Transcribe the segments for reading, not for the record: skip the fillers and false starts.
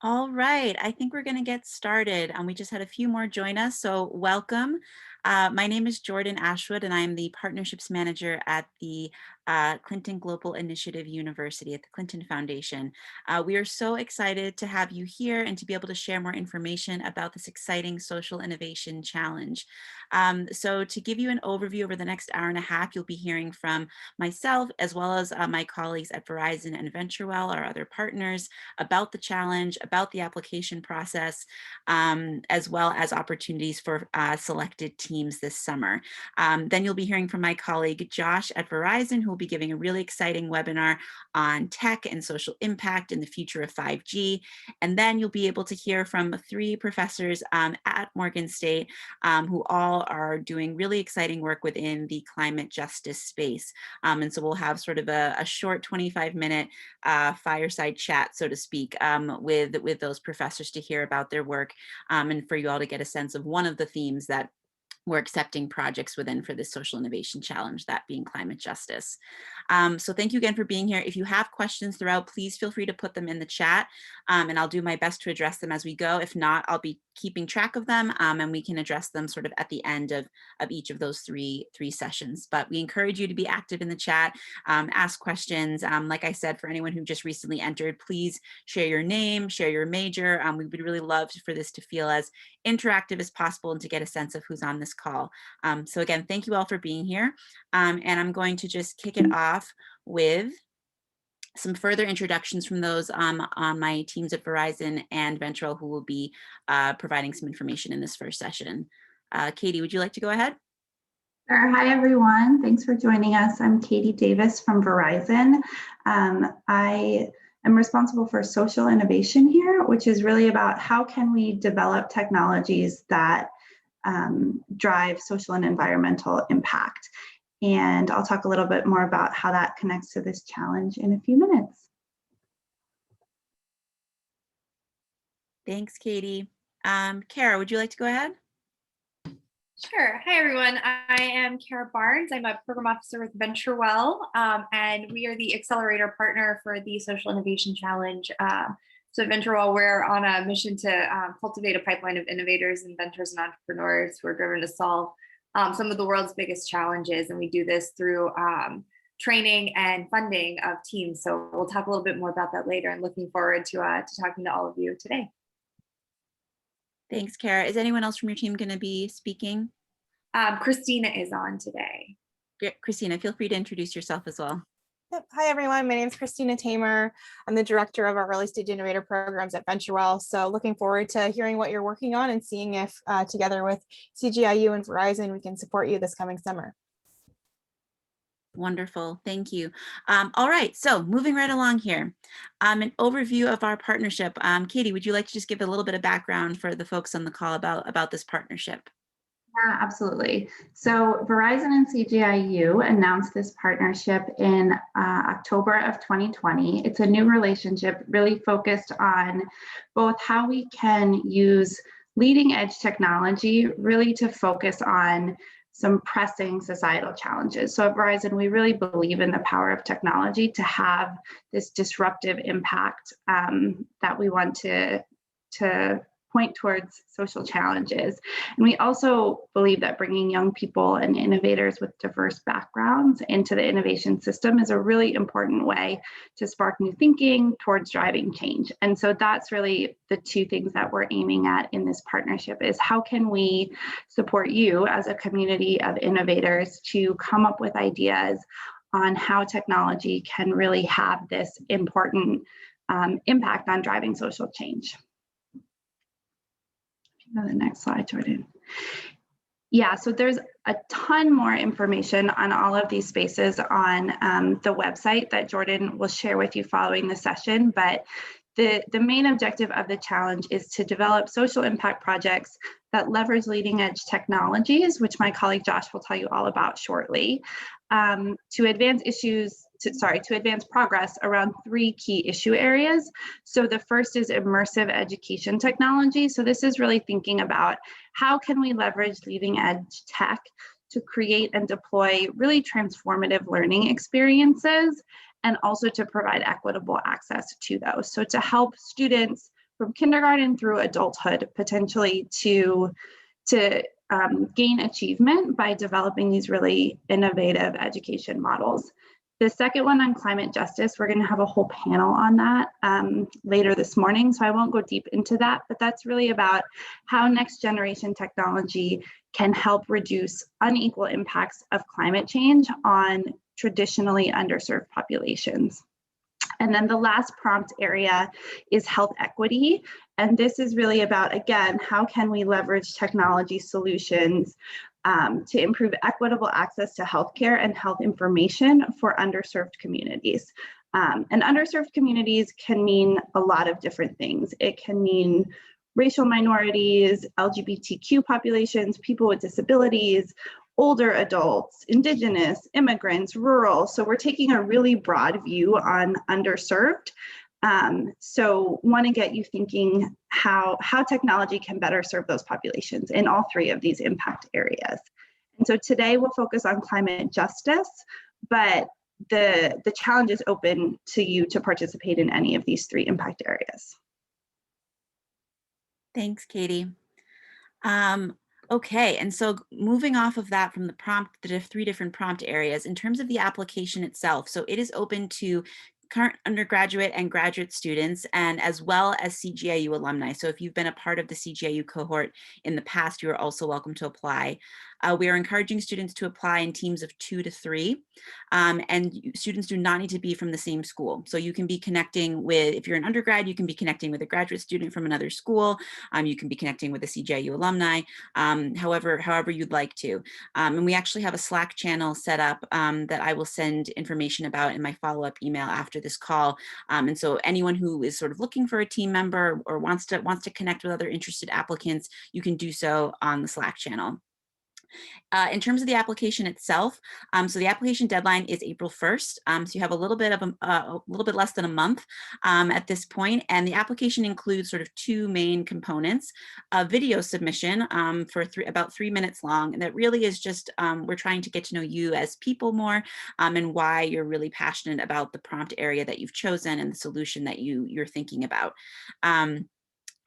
All right, I think we're going to get started. We just had a few more join us, so welcome. My name is Jordan Ashwood, and I am the Partnerships Manager at the Clinton Global Initiative University at the Clinton Foundation. We are so excited to have you here and to be able to share more information about this exciting social innovation challenge. So to give you an overview over the next hour and a half, you'll be hearing from myself as well as my colleagues at Verizon and VentureWell, our other partners, about the challenge, about the application process, as well as opportunities for selected teams this summer. Then you'll be hearing from my colleague Josh at Verizon, who will be giving a really exciting webinar on tech and social impact in the future of 5G. And then you'll be able to hear from three professors at Morgan State who all are doing really exciting work within the climate justice space. And so we'll have sort of a short 25-minute fireside chat, so to speak, with those professors to hear about their work and for you all to get a sense of one of the themes that we're accepting projects within for this social innovation challenge, that being climate justice. So thank you again for being here. If you have questions throughout, please feel free to put them in the chat and I'll do my best to address them as we go. If not, I'll be keeping track of them and we can address them sort of at the end of each of those three sessions. But we encourage you to be active in the chat, ask questions. Like I said, for anyone who just recently entered, please share your name, share your major. We would really love for this to feel as interactive as possible and to get a sense of who's on this call. So again, thank you all for being here. And I'm going to just kick it off with some further introductions from those on my teams at Verizon and VentureWell who will be providing some information in this first session. Katie, would you like to go ahead? Sure. Hi, everyone. Thanks for joining us. I'm Katie Davis from Verizon. I am responsible for social innovation here, which is really about how can we develop technologies that drive social and environmental impact. And I'll talk a little bit more about how that connects to this challenge in a few minutes. Thanks, Katie. Kara, would you like to go ahead? Sure. Hi, everyone. I am Kara Barnes. I'm a program officer with VentureWell, and we are the accelerator partner for the Social Innovation Challenge. So VentureWell, we're on a mission to cultivate a pipeline of innovators, inventors, and entrepreneurs who are driven to solve some of the world's biggest challenges. And we do this through training and funding of teams. So we'll talk a little bit more about that later and looking forward to talking to all of you today. Thanks, Kara. Is anyone else from your team going to be speaking? Christina is on today. Christina, feel free to introduce yourself as well. Yep. Hi, everyone. My name is Christina Tamer. I'm the director of our early stage innovator programs at VentureWell. So looking forward to hearing what you're working on and seeing if together with CGI U and Verizon, we can support you this coming summer. Wonderful. Thank you. All right. So moving right along here, an overview of our partnership. Katie, would you like to just give a little bit of background for the folks on the call about this partnership? Yeah, absolutely. So Verizon and CGI U announced this partnership in October of 2020. It's a new relationship really focused on both how we can use leading edge technology really to focus on some pressing societal challenges. So at Verizon, we really believe in the power of technology to have this disruptive impact that we want to point towards social challenges. And we also believe that bringing young people and innovators with diverse backgrounds into the innovation system is a really important way to spark new thinking towards driving change. And so that's really the two things that we're aiming at in this partnership is how can we support you as a community of innovators to come up with ideas on how technology can really have this important impact on driving social change. Go to the next slide, Jordan. Yeah, so there's a ton more information on all of these spaces on the website that Jordan will share with you following the session, but the main objective of the challenge is to develop social impact projects that leverage leading edge technologies, which my colleague Josh will tell you all about shortly, to advance progress around three key issue areas. So the first is immersive education technology. So this is really thinking about how can we leverage leading edge tech to create and deploy really transformative learning experiences and also to provide equitable access to those. So to help students from kindergarten through adulthood, potentially to gain achievement by developing these really innovative education models. The second one on climate justice, we're going to have a whole panel on that later this morning, so I won't go deep into that, but that's really about how next generation technology can help reduce unequal impacts of climate change on traditionally underserved populations. And then the last prompt area is health equity. And this is really about, again, how can we leverage technology solutions to improve equitable access to healthcare and health information for underserved communities. And underserved communities can mean a lot of different things. It can mean racial minorities, LGBTQ populations, people with disabilities, older adults, Indigenous, immigrants, rural. So we're taking a really broad view on underserved. So want to get you thinking how technology can better serve those populations in all three of these impact areas. And so today we'll focus on climate justice, but the challenge is open to you to participate in any of these three impact areas. Thanks, Katie. Okay, and so moving off of that from the prompt, the three different prompt areas, in terms of the application itself, so it is open to current undergraduate and graduate students, and as well as CGIU alumni. So if you've been a part of the CGIU cohort in the past, you are also welcome to apply. We are encouraging students to apply in teams of 2 to 3, and students do not need to be from the same school. So you can be connecting with, if you're an undergrad, you can be connecting with a graduate student from another school. You can be connecting with a CGIU alumni, however you'd like to. And we actually have a Slack channel set up that I will send information about in my follow-up email after this call. And so anyone who is sort of looking for a team member or wants to connect with other interested applicants, you can do so on the Slack channel. In terms of the application itself, so the application deadline is April 1st. So you have a little bit less than a month at this point, and the application includes sort of 2 main components: a video submission for about 3 minutes long, and that really is just we're trying to get to know you as people more, and why you're really passionate about the prompt area that you've chosen and the solution that you're thinking about.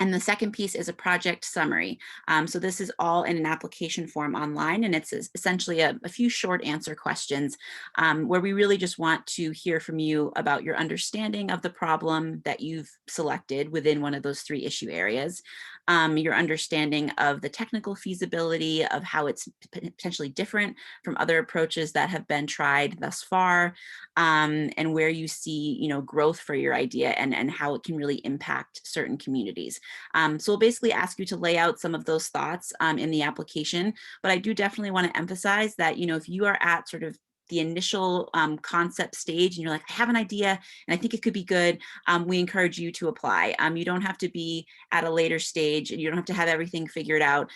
And the second piece is a project summary. So this is all in an application form online, and it's essentially a few short answer questions where we really just want to hear from you about your understanding of the problem that you've selected within one of those 3 issue areas, your understanding of the technical feasibility of how it's potentially different from other approaches that have been tried thus far, and where you see, growth for your idea and how it can really impact certain communities. So we'll basically ask you to lay out some of those thoughts in the application, but I do definitely want to emphasize that, if you are at sort of the initial concept stage and you're like, I have an idea and I think it could be good, we encourage you to apply. You don't have to be at a later stage and you don't have to have everything figured out.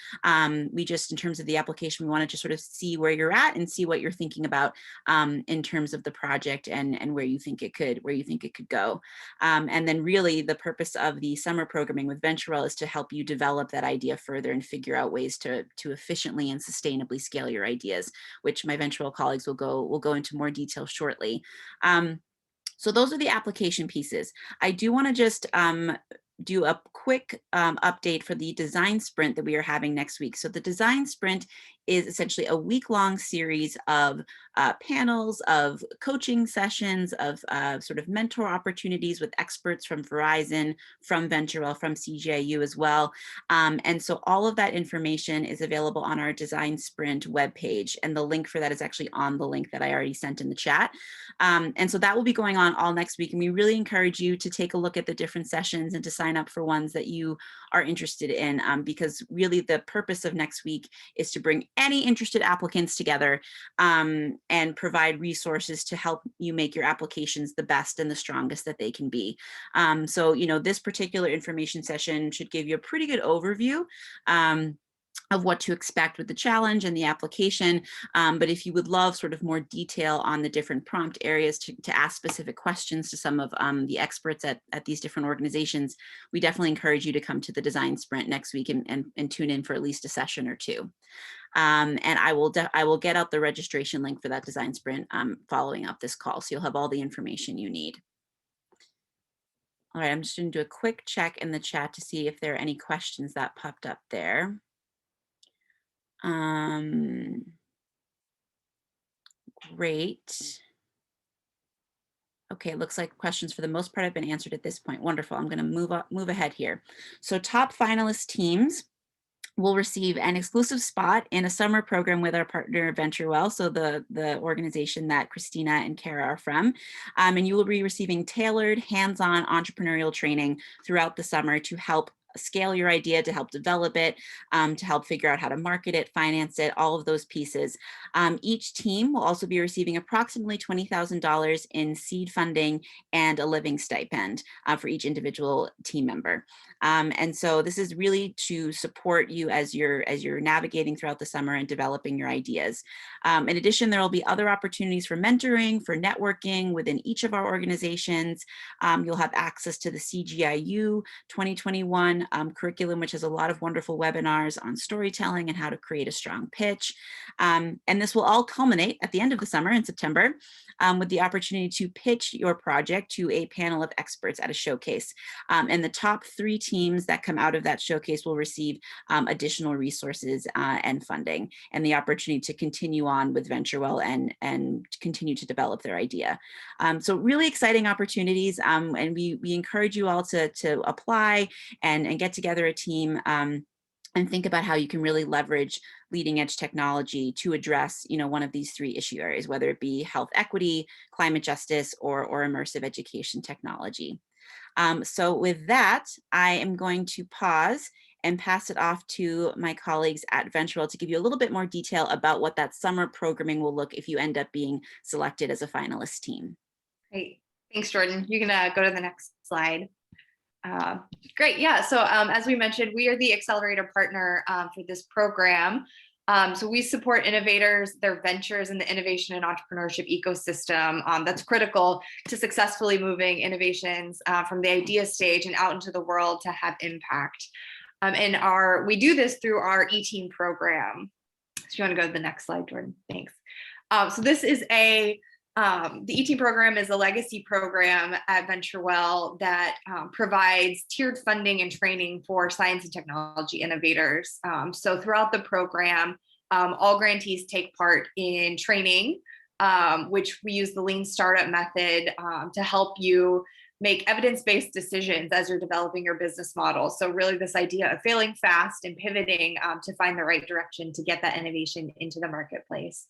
We just, in terms of the application, we wanted to sort of see where you're at and see what you're thinking about in terms of the project and where you think it could go. And then really the purpose of the summer programming with VentureWell is to help you develop that idea further and figure out ways to efficiently and sustainably scale your ideas, which my VentureWell colleagues will go into more detail shortly. So those are the application pieces. I do want to just do a quick update for the design sprint that we are having next week. So the design sprint is essentially a week-long series of panels, of coaching sessions, of sort of mentor opportunities with experts from Verizon, from VentureWell, from CGI U as well. And so all of that information is available on our design sprint webpage, and the link for that is actually on the link that I already sent in the chat. And so that will be going on all next week, and we really encourage you to take a look at the different sessions and to sign up for ones that you are interested in, because really the purpose of next week is to bring any interested applicants together and provide resources to help you make your applications the best and the strongest that they can be. So, this particular information session should give you a pretty good overview of what to expect with the challenge and the application. But if you would love sort of more detail on the different prompt areas to ask specific questions to some of the experts at these different organizations, we definitely encourage you to come to the design sprint next week and tune in for at least a session or 2. And I will get out the registration link for that design sprint following up this call, so you'll have all the information you need. All right, I'm just going to do a quick check in the chat to see if there are any questions that popped up there. Great. Okay, it looks like questions for the most part have been answered at this point. Wonderful. I'm going to move ahead here. So top finalist teams will receive an exclusive spot in a summer program with our partner VentureWell, so the organization that Christina and Kara are from. And you will be receiving tailored, hands-on entrepreneurial training throughout the summer to help scale your idea, to help develop it, to help figure out how to market it, finance it, all of those pieces. Each team will also be receiving approximately $20,000 in seed funding and a living stipend for each individual team member. And so this is really to support you as you're navigating throughout the summer and developing your ideas. In addition, there will be other opportunities for mentoring, for networking within each of our organizations. You'll have access to the CGI U 2021 curriculum, which has a lot of wonderful webinars on storytelling and how to create a strong pitch. And this will all culminate at the end of the summer in September with the opportunity to pitch your project to a panel of experts at a showcase. And the top 3 teams that come out of that showcase will receive additional resources and funding and the opportunity to continue on with VentureWell and continue to develop their idea. So really exciting opportunities, and we encourage you all to apply and get together a team and think about how you can really leverage leading edge technology to address, one of these 3 issue areas, whether it be health equity, climate justice, or immersive education technology. So with that, I am going to pause and pass it off to my colleagues at VentureWell to give you a little bit more detail about what that summer programming will look if you end up being selected as a finalist team. Great. Thanks, Jordan. You can go to the next slide. Great. Yeah. So as we mentioned, we are the accelerator partner for this program. So we support innovators, their ventures in the innovation and entrepreneurship ecosystem that's critical to successfully moving innovations from the idea stage and out into the world to have impact. And we do this through our E-Team program. So you want to go to the next slide, Jordan? Thanks. So this is the E-Team program is a legacy program at VentureWell that provides tiered funding and training for science and technology innovators. So throughout the program, all grantees take part in training, which we use the lean startup method to help you make evidence-based decisions as you're developing your business model. So really this idea of failing fast and pivoting to find the right direction to get that innovation into the marketplace.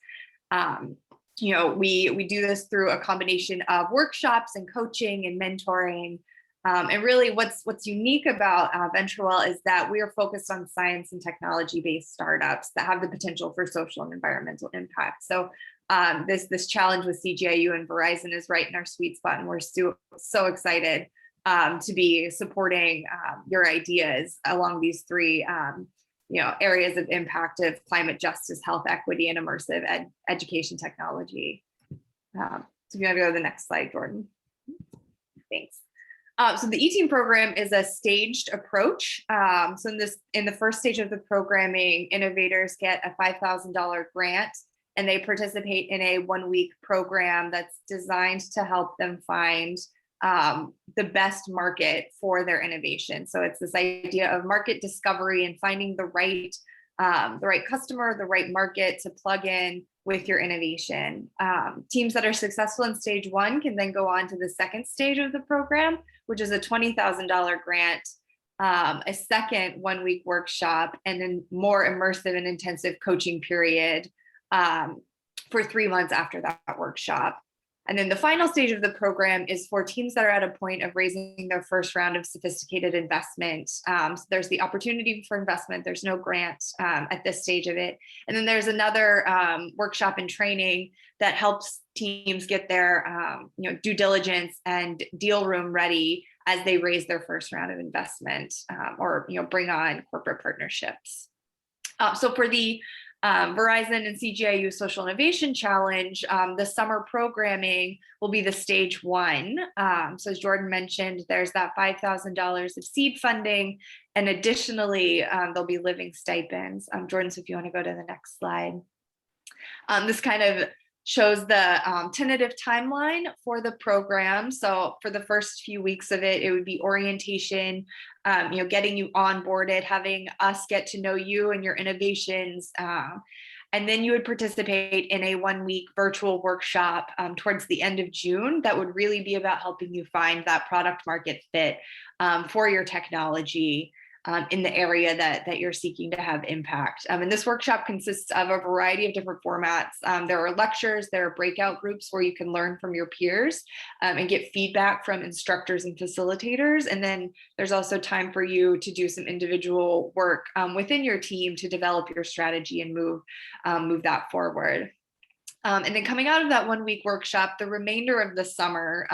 We do this through a combination of workshops and coaching and mentoring. And really what's unique about VentureWell is that we are focused on science and technology-based startups that have the potential for social and environmental impact. So this challenge with CGI U and Verizon is right in our sweet spot, and we're so excited to be supporting your ideas along these 3 areas of impact of climate justice, health equity, and immersive education technology. So if you want to go to the next slide, Jordan. Thanks. So the E-Team program is a staged approach. So in the first stage of the programming, innovators get a $5,000 grant, and they participate in a 1-week program that's designed to help them find the best market for their innovation. So it's this idea of market discovery and finding the right customer, the right market to plug in with your innovation. Teams that are successful in stage 1 can then go on to the second stage of the program, which is a $20,000 grant, a second 1-week workshop, and then more immersive and intensive coaching period for 3 months after that workshop. And then the final stage of the program is for teams that are at a point of raising their first round of sophisticated investment. So there's the opportunity for investment. There's no grant at this stage of it. And then there's another workshop and training that helps teams get their due diligence and deal room ready as they raise their first round of investment or bring on corporate partnerships. So for the Verizon and CGI U Social Innovation Challenge, the summer programming will be the stage 1. So as Jordan mentioned, there's that $5,000 of seed funding, and additionally, there'll be living stipends. Jordan, so if you want to go to the next slide. This kind of shows the tentative timeline for the program. So for the first few weeks of it, it would be orientation, getting you onboarded, having us get to know you and your innovations. And then you would participate in a 1-week virtual workshop towards the end of June that would really be about helping you find that product market fit for your technology in the area that you're seeking to have impact. And this workshop consists of a variety of different formats. There are lectures, there are breakout groups where you can learn from your peers and get feedback from instructors and facilitators. And then there's also time for you to do some individual work within your team to develop your strategy and move that forward. And then coming out of that 1-week workshop, the remainder of the summer,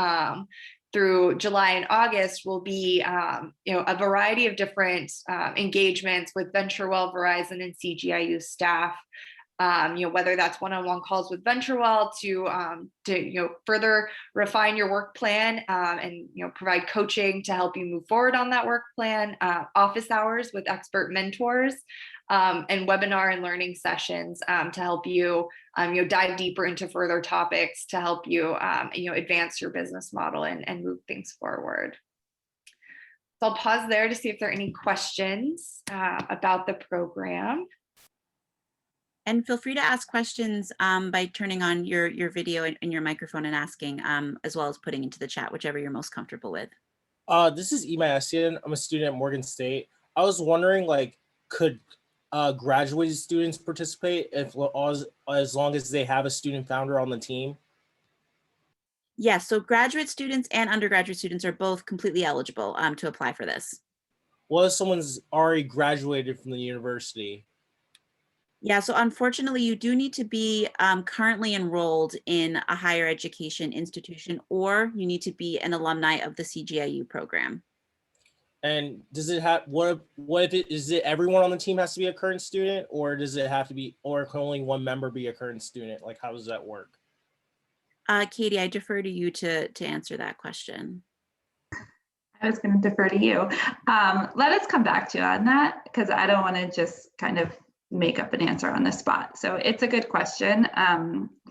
through July and August will be, a variety of different engagements with VentureWell, Verizon, and CGI U staff. Whether that's one-on-one calls with VentureWell to further refine your work plan and provide coaching to help you move forward on that work plan, office hours with expert mentors, and webinar and learning sessions to help you dive deeper into further topics to help you advance your business model and move things forward. So I'll pause there to see if there are any questions about the program. And feel free to ask questions by turning on your video and your microphone and asking, as well as putting into the chat, whichever you're most comfortable with. This is Imai Essian. I'm a student at Morgan State. I was wondering, could graduate students participate as long as they have a student founder on the team? Yes, so graduate students and undergraduate students are both completely eligible to apply for this. What if someone's already graduated from the university? Yeah, so unfortunately, you do need to be currently enrolled in a higher education institution, or you need to be an alumni of the CGI U program. And does it have, what if is it everyone on the team has to be a current student, or does it have to be, or can only one member be a current student? Like, how does that work? Katie, I defer to you to answer that question. I was going to defer to you. Let us come back to you on that, because I don't want to just kind of make up an answer on the spot. So it's a good question.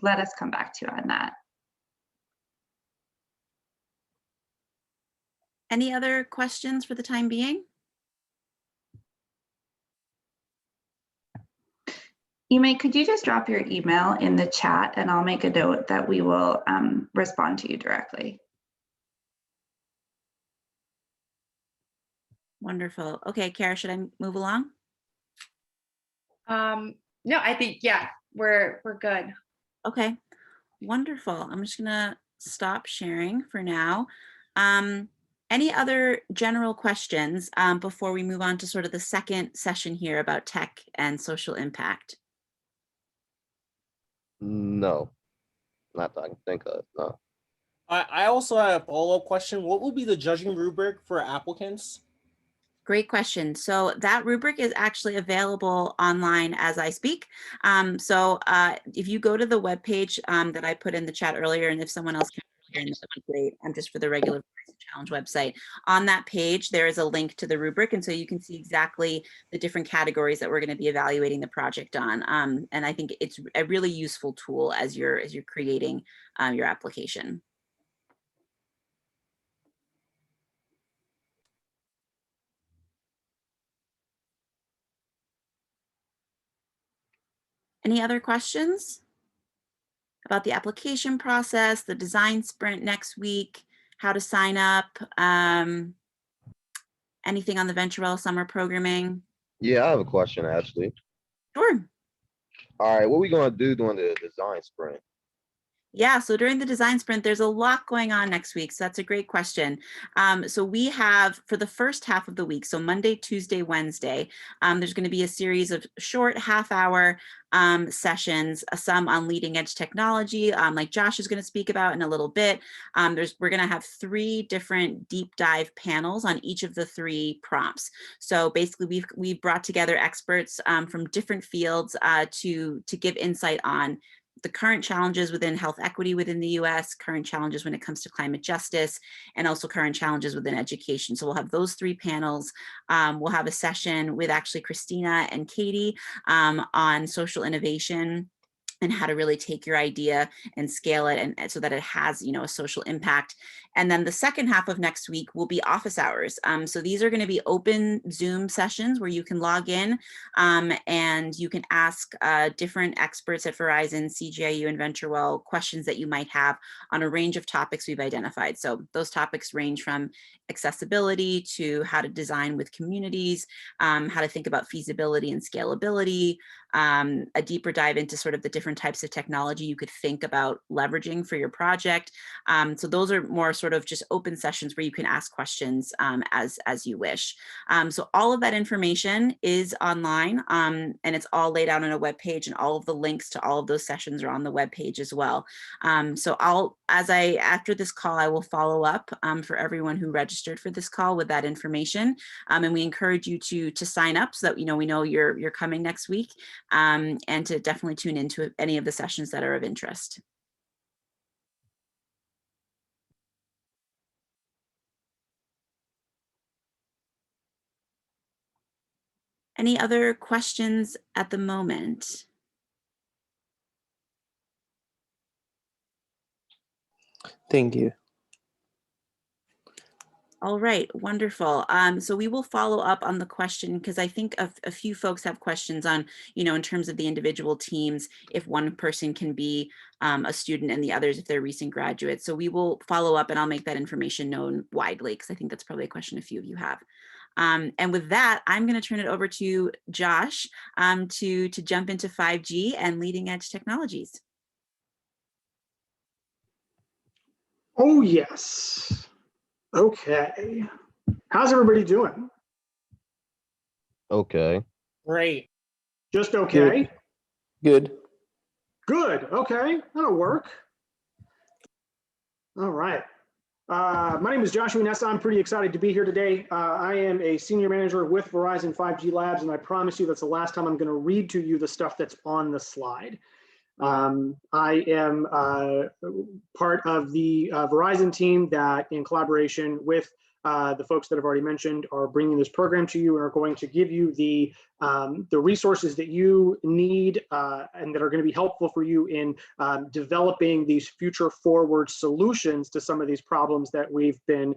Let us come back to you on that. Any other questions for the time being? Imai, could you just drop your email in the chat and I'll make a note that we will respond to you directly. Wonderful. Okay, Kara, should I move along? No, I think, yeah, we're good. Okay, wonderful. I'm just gonna stop sharing for now. Any other general questions before we move on to sort of the second session here about tech and social impact? No, not that I can think of, no. I also have a follow-up question. What will be the judging rubric for applicants? Great question. So that rubric is actually available online as I speak. If you go to the webpage that I put in the chat earlier, and if someone else can, that would be great. I'm just for the regular challenge website. On that page, there is a link to the rubric, and so you can see exactly the different categories that we're going to be evaluating the project on. And I think it's a really useful tool as you're creating your application. Any other questions about the application process, the design sprint next week, how to sign up, anything on the VentureWell summer programming? Yeah, I have a question actually. Sure. All right, what are we gonna do during the design sprint? Yeah, so during the design sprint, there's a lot going on next week. So that's a great question. So we have, for the first half of the week, so Monday, Tuesday, Wednesday, there's going to be a series of short half-hour sessions, some on leading edge technology, like Josh is going to speak about in a little bit. We're going to have 3 different deep dive panels on each of the 3 prompts. So basically, we've brought together experts from different fields to give insight on the current challenges within health equity within the US, current challenges when it comes to climate justice, and also current challenges within education. So we'll have those 3 panels. We'll have a session with actually Christina and Katie on social innovation and how to really take your idea and scale it and so that it has, a social impact. And then the second half of next week will be office hours. So these are going to be open Zoom sessions where you can log in and you can ask different experts at Verizon, CGI U, and VentureWell questions that you might have on a range of topics we've identified. So those topics range from accessibility to how to design with communities, how to think about feasibility and scalability, a deeper dive into sort of the different types of technology you could think about leveraging for your project. So those are more sort of just open sessions where you can ask questions as you wish. So all of that information is online and it's all laid out on a web page, and all of the links to all of those sessions are on the web page as well. So after this call, I will follow up for everyone who registered for this call with that information. And we encourage you to sign up so that we know you're coming next week. And to definitely tune into any of the sessions that are of interest. Any other questions at the moment? Thank you. All right, wonderful. So we will follow up on the question because I think a few folks have questions on, in terms of the individual teams, if one person can be a student and the others if they're recent graduates. So we will follow up and I'll make that information known widely because I think that's probably a question a few of you have. And with that, I'm going to turn it over to Josh to jump into 5G and leading edge technologies. Oh, yes. Okay. How's everybody doing? Okay. Great. Just okay? Good. Good. Okay. That'll work. All right. My name is Joshua Nessa. I'm pretty excited to be here today. I am a senior manager with Verizon 5G Labs, and I promise you that's the last time I'm going to read to you the stuff that's on the slide. I am part of the Verizon team that, in collaboration with the folks that I've already mentioned, are bringing this program to you and are going to give you the resources that you need and that are going to be helpful for you in developing these future forward solutions to some of these problems that we've been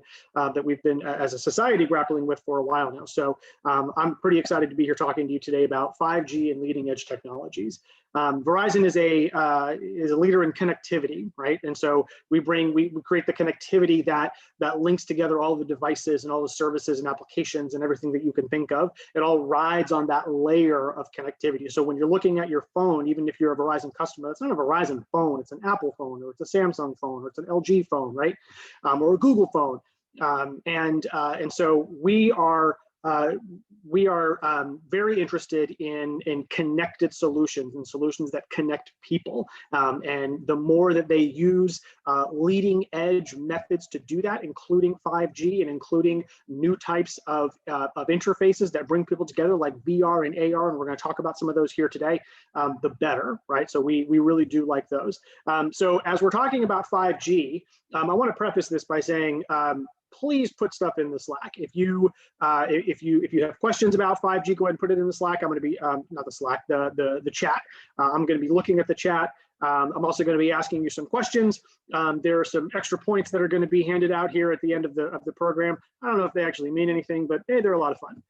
as a society grappling with for a while now. So I'm pretty excited to be here talking to you today about 5G and leading edge technologies. Verizon is a leader in connectivity, right? And so we create the connectivity that links together all the devices and all the services and applications and everything that you can think of. It all rides on that layer of connectivity. So when you're looking at your phone, even if you're a Verizon customer, it's not a Verizon phone, it's an Apple phone, or it's a Samsung phone, or it's an LG phone, right? Or a Google phone. And so we are very interested in connected solutions and solutions that connect people. And the more that they use leading edge methods to do that, including 5G and including new types of interfaces that bring people together like VR and AR, and we're going to talk about some of those here today, the better, right? So we really do like those. So as we're talking about 5G, I want to preface this by saying, please put stuff in the Slack. If you have questions about 5G, go ahead and put it in the Slack. I'm going to be not the Slack, the chat. I'm going to be looking at the chat. I'm also going to be asking you some questions. There are some extra points that are going to be handed out here at the end of the program. I don't know if they actually mean anything, but hey, they're a lot of fun.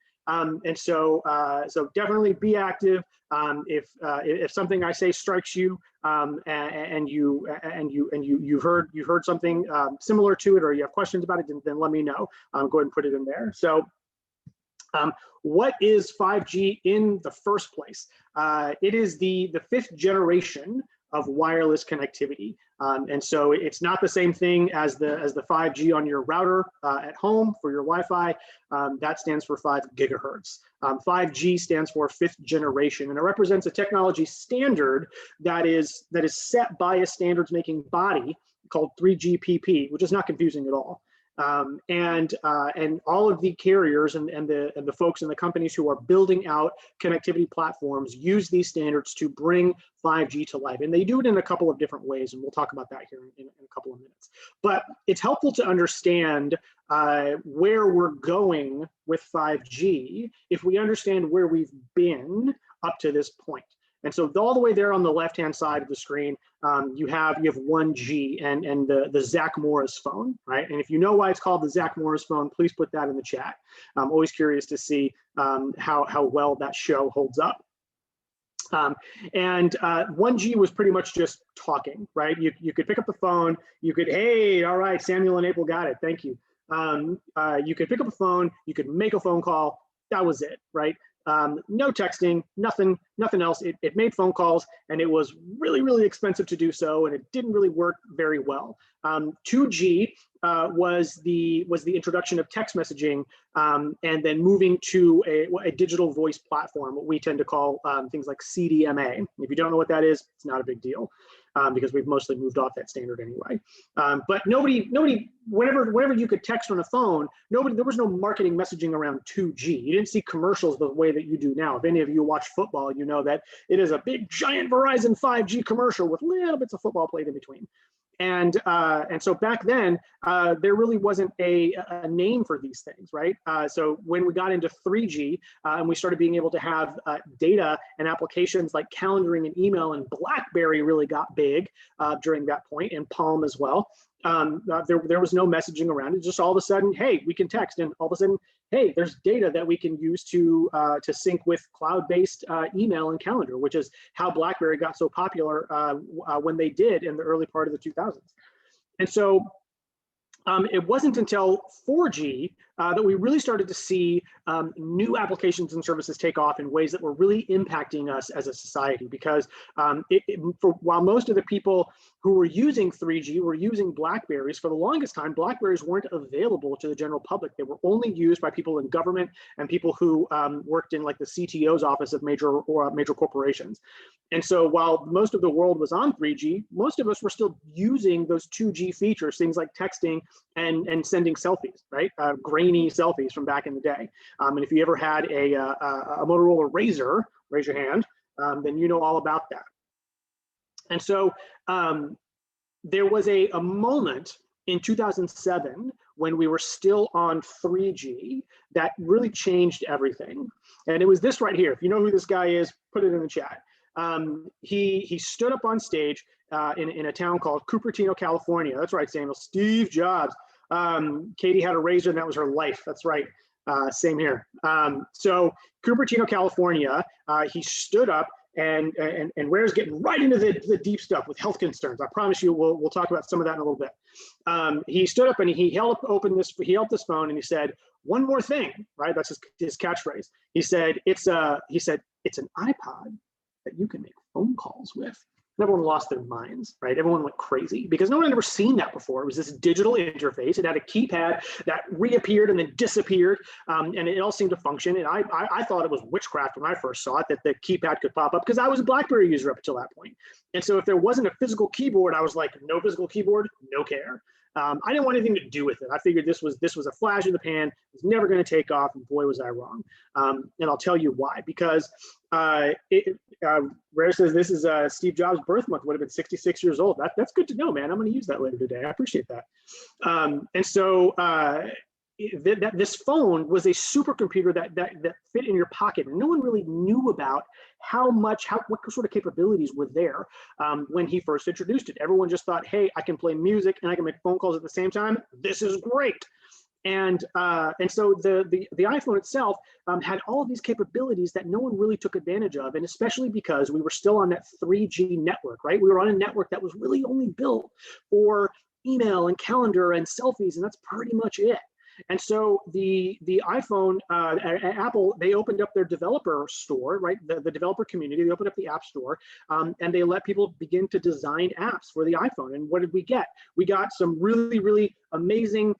And so definitely be active. If something I say strikes you and you've heard something similar to it, or you have questions about it, then let me know. Go ahead and put it in there. So what is 5G in the first place? It is the fifth generation of wireless connectivity. And so it's not the same thing as the 5G on your router at home for your Wi-Fi. That stands for 5 gigahertz. 5G stands for fifth generation, and it represents a technology standard that is set by a standards making body called 3GPP, which is not confusing at all. And all of the carriers and the folks and the companies who are building out connectivity platforms use these standards to bring 5G to life. And they do it in a couple of different ways, and we'll talk about that here in a couple of minutes. But it's helpful to understand where we're going with 5G if we understand where we've been up to this point. And so all the way there on the left-hand side of the screen, you have 1G and the Zach Morris phone, right? And if you know why it's called the Zach Morris phone, please put that in the chat. I'm always curious to see how well that show holds up. 1G was pretty much just talking, right? You could pick up the phone, you could, hey, all right, Samuel and April got it, thank you. You could pick up a phone, you could make a phone call, that was it, right? No texting, nothing else. It made phone calls, and it was really, really expensive to do so, and it didn't really work very well. 2G was the introduction of text messaging, and then moving to a digital voice platform, what we tend to call things like CDMA. If you don't know what that is, it's not a big deal. Because we've mostly moved off that standard anyway. But nobody, whenever you could text on a phone, there was no marketing messaging around 2G. You didn't see commercials the way that you do now. If any of you watch football, you know that it is a big, giant Verizon 5G commercial with little bits of football played in between. And so back then, there really wasn't a name for these things, right? So when we got into 3G and we started being able to have data and applications like calendaring and email, and BlackBerry really got big during that point, and Palm as well. There was no messaging around it. Just all of a sudden, hey, we can text, and all of a sudden, hey, there's data that we can use to sync with cloud-based email and calendar, which is how BlackBerry got so popular when they did in the early part of the 2000s. And so it wasn't until 4G that we really started to see new applications and services take off in ways that were really impacting us as a society. Because while most of the people who were using 3G were using Blackberries, for the longest time, Blackberries weren't available to the general public. They were only used by people in government and people who worked in like the CTO's office of major corporations. And so while most of the world was on 3G, most of us were still using those 2G features, things like texting and sending selfies, right? Grainy selfies from back in the day. And if you ever had a Motorola Razr, raise your hand, then you know all about that. And so there was a moment in 2007 when we were still on 3G that really changed everything. And it was this right here. If you know who this guy is, put it in the chat. He stood up on stage in a town called Cupertino, California. That's right, Samuel. Steve Jobs. Katie had a razor, and that was her life. That's right. Same here. So Cupertino, California, he stood up, and Rare's getting right into the deep stuff with health concerns. I promise you, we'll talk about some of that in a little bit. He stood up and he held this phone, and he said, "One more thing," right? That's his catchphrase. He said, "It's an iPod that you can make phone calls with." And everyone lost their minds, right? Everyone went crazy because no one had ever seen that before. It was this digital interface. It had a keypad that reappeared and then disappeared, and it all seemed to function. And I thought it was witchcraft when I first saw it, that the keypad could pop up, because I was a BlackBerry user up until that point. And so if there wasn't a physical keyboard, I was like, no physical keyboard, no care. I didn't want anything to do with it. I figured this was a flash in the pan. It was never going to take off, and boy, was I wrong. And I'll tell you why. Because Rare says this is Steve Jobs' birth month. Would have been 66 years old. That's good to know, man. I'm going to use that later today. I appreciate that. And so this phone was a supercomputer that fit in your pocket, and no one really knew about what sort of capabilities were there when he first introduced it. Everyone just thought, hey, I can play music and I can make phone calls at the same time. This is great. And so the iPhone itself had all of these capabilities that no one really took advantage of, and especially because we were still on that 3G network, right? We were on a network that was really only built for email and calendar and selfies, and that's pretty much it. And so the iPhone, Apple, they opened up their developer store, right? The developer community, they opened up the App Store, and they let people begin to design apps for the iPhone. And what did we get? We got some really, really amazing,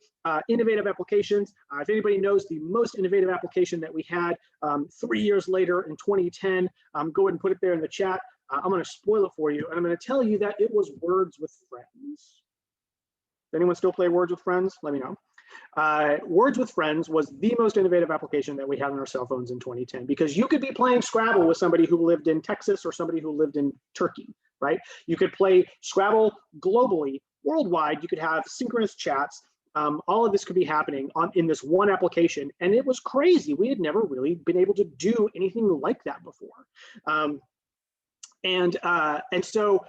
innovative applications. If anybody knows the most innovative application that we had 3 years later in 2010, go ahead and put it there in the chat. I'm going to spoil it for you, and I'm going to tell you that it was Words with Friends. Does anyone still play Words with Friends? Let me know. Words with Friends was the most innovative application that we had on our cell phones in 2010, because you could be playing Scrabble with somebody who lived in Texas or somebody who lived in Turkey, right? You could play Scrabble globally, worldwide. You could have synchronous chats. All of this could be happening in this one application, and it was crazy. We had never really been able to do anything like that before. And so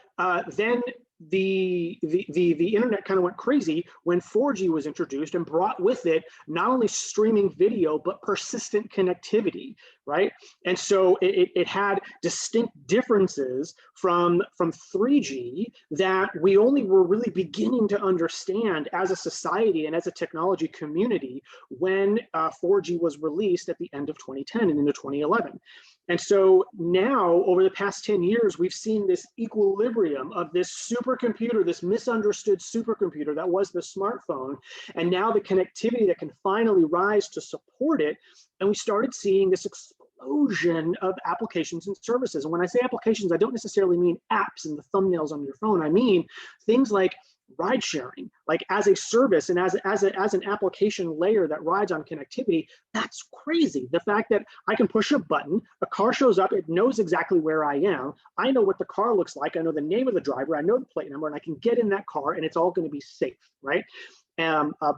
then the internet kind of went crazy when 4G was introduced and brought with it not only streaming video but persistent connectivity, right? And so it had distinct differences from 3G that we only were really beginning to understand as a society and as a technology community when 4G was released at the end of 2010 and into 2011. And so now, over the past 10 years, we've seen this equilibrium of this supercomputer, this misunderstood supercomputer that was the smartphone, and now the connectivity that can finally rise to support it. And we started seeing this explosion of applications and services. And when I say applications, I don't necessarily mean apps and the thumbnails on your phone. I mean things like ride sharing, like as a service and as an application layer that rides on connectivity. That's crazy. The fact that I can push a button, a car shows up, it knows exactly where I am. I know what the car looks like. I know the name of the driver. I know the plate number, and I can get in that car, and it's all going to be safe, right?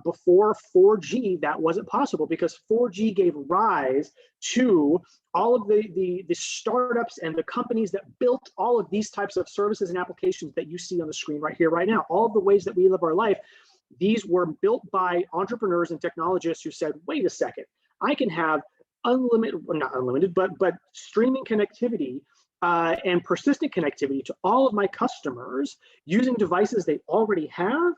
Before 4G, that wasn't possible because 4G gave rise to all of the startups and the companies that built all of these types of services and applications that you see on the screen right here, right now. All of the ways that we live our life, these were built by entrepreneurs and technologists who said, wait a second, I can have unlimited, well, not unlimited, but streaming connectivity and persistent connectivity to all of my customers using devices they already have.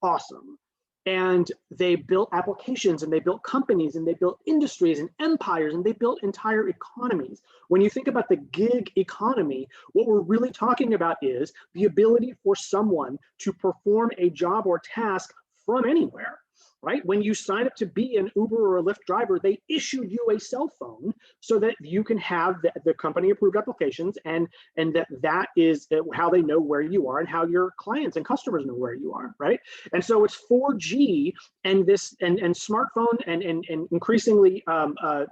Awesome. And they built applications, and they built companies, and they built industries and empires, and they built entire economies. When you think about the gig economy, what we're really talking about is the ability for someone to perform a job or task from anywhere, right? When you sign up to be an Uber or a Lyft driver, they issued you a cell phone so that you can have the company approved applications, and that is how they know where you are and how your clients and customers know where you are, right? And so it's 4G and this and smartphone and increasingly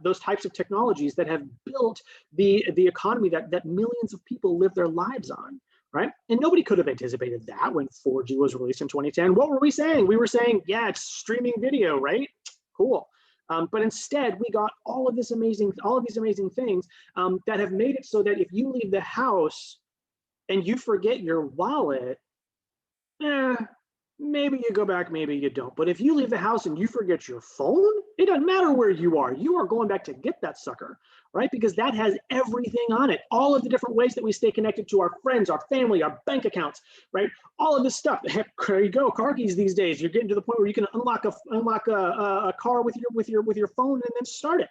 those types of technologies that have built the economy that millions of people live their lives on. Right? And nobody could have anticipated that when 4G was released in 2010. What were we saying? We were saying, yeah, it's streaming video, right? Cool. But instead, we got all of these amazing things that have made it so that if you leave the house and you forget your wallet, maybe you go back, maybe you don't. But if you leave the house and you forget your phone, it doesn't matter where you are going back to get that sucker, right? Because that has everything on it. All of the different ways that we stay connected to our friends, our family, our bank accounts, right? All of this stuff. Heck, there you go. Car keys these days. You're getting to the point where you can unlock a car with your phone and then start it.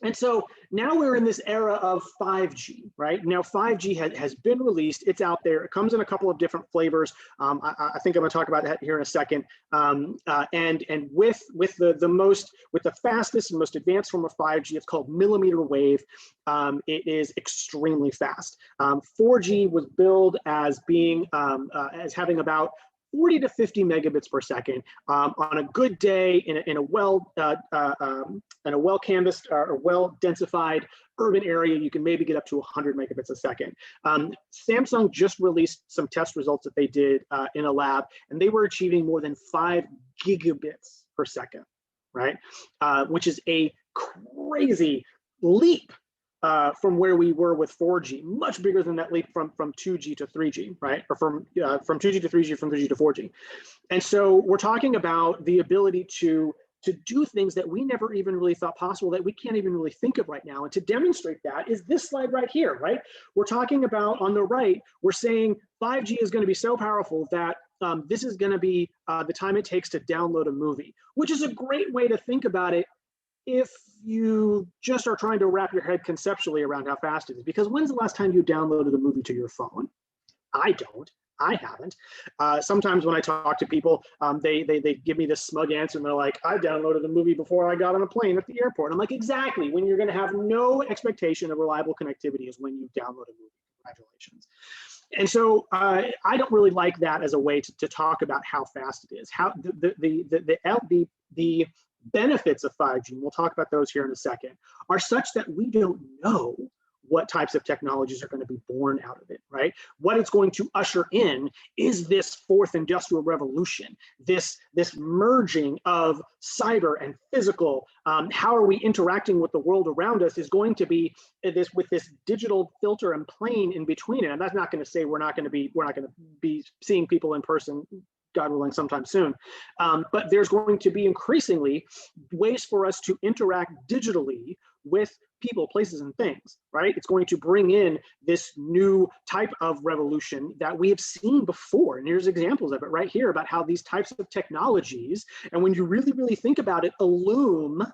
And so now we're in this era of 5G, right? Now 5G has been released. It's out there. It comes in a couple of different flavors. I think I'm going to talk about that here in a second. And with the fastest and most advanced form of 5G, it's called millimeter wave. It is extremely fast. 4G was billed as being as having about 40 to 50 megabits per second. On a good day in a well canvassed or well densified urban area, you can maybe get up to 100 megabits a second. Samsung just released some test results that they did in a lab, and they were achieving more than 5 gigabits per second, right? Which is a crazy leap from where we were with 4G, much bigger than that leap from 2G to 3G, right? Or from 2G to 3G, from 3G to 4G. And so we're talking about the ability to do things that we never even really thought possible, that we can't even really think of right now. And to demonstrate that is this slide right here, right? We're talking about, on the right, we're saying 5G is going to be so powerful that this is going to be the time it takes to download a movie, which is a great way to think about it if you just are trying to wrap your head conceptually around how fast it is. Because when's the last time you downloaded a movie to your phone? I don't. I haven't. Sometimes when I talk to people, they give me this smug answer, and they're like, I downloaded a movie before I got on a plane at the airport. I'm like, exactly. When you're going to have no expectation of reliable connectivity is when you download a movie. Congratulations. And so I don't really like that as a way to talk about how fast it is. How the benefits of 5G, and we'll talk about those here in a second, are such that we don't know what types of technologies are going to be born out of it, right? What it's going to usher in is this fourth industrial revolution, this merging of cyber and physical. How are we interacting with the world around us is going to be with this digital filter and plane in between it. And that's not going to say we're not going to be seeing people in person, God willing, sometime soon. But there's going to be increasingly ways for us to interact digitally with people, places, and things, right? It's going to bring in this new type of revolution that we have seen before. And here's examples of it right here about how these types of technologies, and when you really, really think about it, a loom,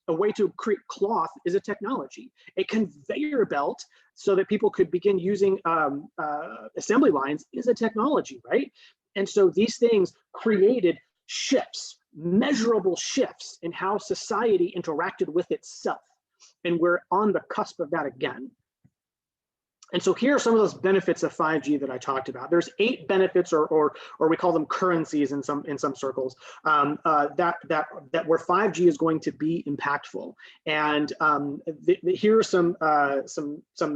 a way to create cloth, is a technology. A conveyor belt so that people could begin using assembly lines is a technology, right? And so these things created shifts, measurable shifts in how society interacted with itself. And we're on the cusp of that again. And so here are some of those benefits of 5G that I talked about. There's 8 benefits, or we call them currencies in some circles, that where 5G is going to be impactful. And here are some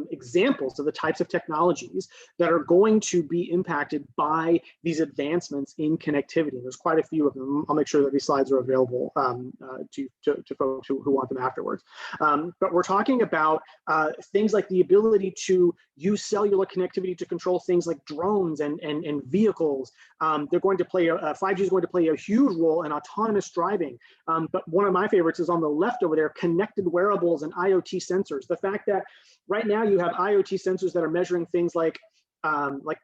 examples of the types of technologies that are going to be impacted by these advancements in connectivity. There's quite a few of them. I'll make sure that these slides are available to folks who want them afterwards. But we're talking about things like the ability to use cellular connectivity to control things like drones and vehicles. They're going to play 5G is going to play a huge role in autonomous driving. But one of my favorites is on the left over there: connected wearables and IoT sensors. The fact that right now you have IoT sensors that are measuring things like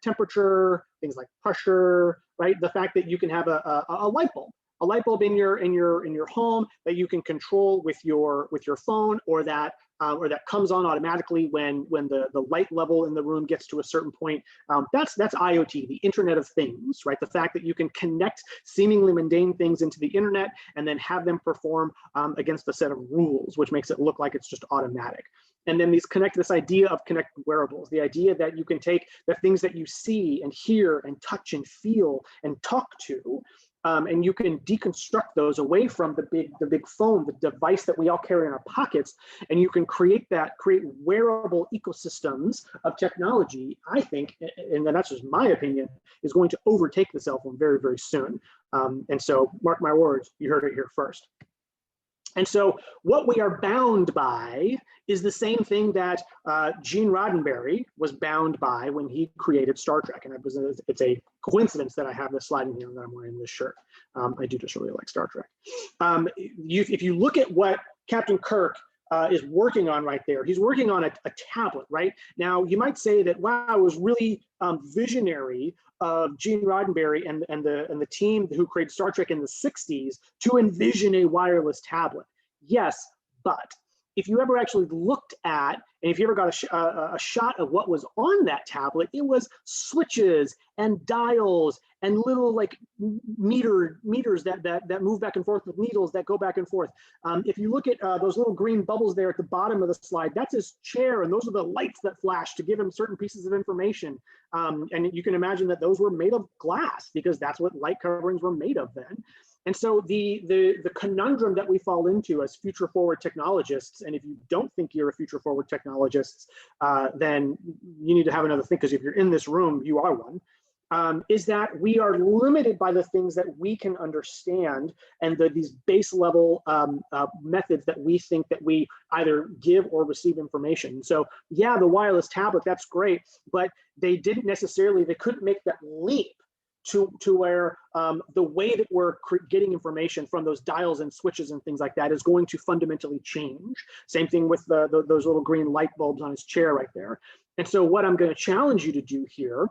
temperature, things like pressure, right? The fact that you can have a light bulb in your home that you can control with your phone, or that comes on automatically when the light level in the room gets to a certain point. That's IoT, the Internet of Things, right? The fact that you can connect seemingly mundane things into the internet and then have them perform against a set of rules, which makes it look like it's just automatic. And then this idea of connected wearables, the idea that you can take the things that you see and hear and touch and feel and talk to, and you can deconstruct those away from the big phone, the device that we all carry in our pockets, and you can create wearable ecosystems of technology. I think, and that's just my opinion, is going to overtake the cell phone very, very soon. And so, mark my words, you heard it here first. And so what we are bound by is the same thing that Gene Roddenberry was bound by when he created Star Trek. And it's a coincidence that I have this slide in here and that I'm wearing this shirt. I do just really like Star Trek. If you look at what Captain Kirk is working on right there, he's working on a tablet, right? Now, you might say that, wow, it was really visionary of Gene Roddenberry and the team who created Star Trek in the 60s to envision a wireless tablet. Yes, but if you ever actually looked at, and if you ever got a shot of what was on that tablet, it was switches and dials and little like meters that move back and forth with needles that go back and forth. If you look at those little green bubbles there at the bottom of the slide, that's his chair, and those are the lights that flash to give him certain pieces of information. And you can imagine that those were made of glass because that's what light coverings were made of then. And so the conundrum that we fall into as future forward technologists, and if you don't think you're a future forward technologist, then you need to have another think, because if you're in this room, you are one, is that we are limited by the things that we can understand and these base level methods that we think that we either give or receive information. So yeah, the wireless tablet, that's great, but they couldn't make that leap to where the way that we're getting information from those dials and switches and things like that is going to fundamentally change. Same thing with those little green light bulbs on his chair right there. And so what I'm going to challenge you to do here,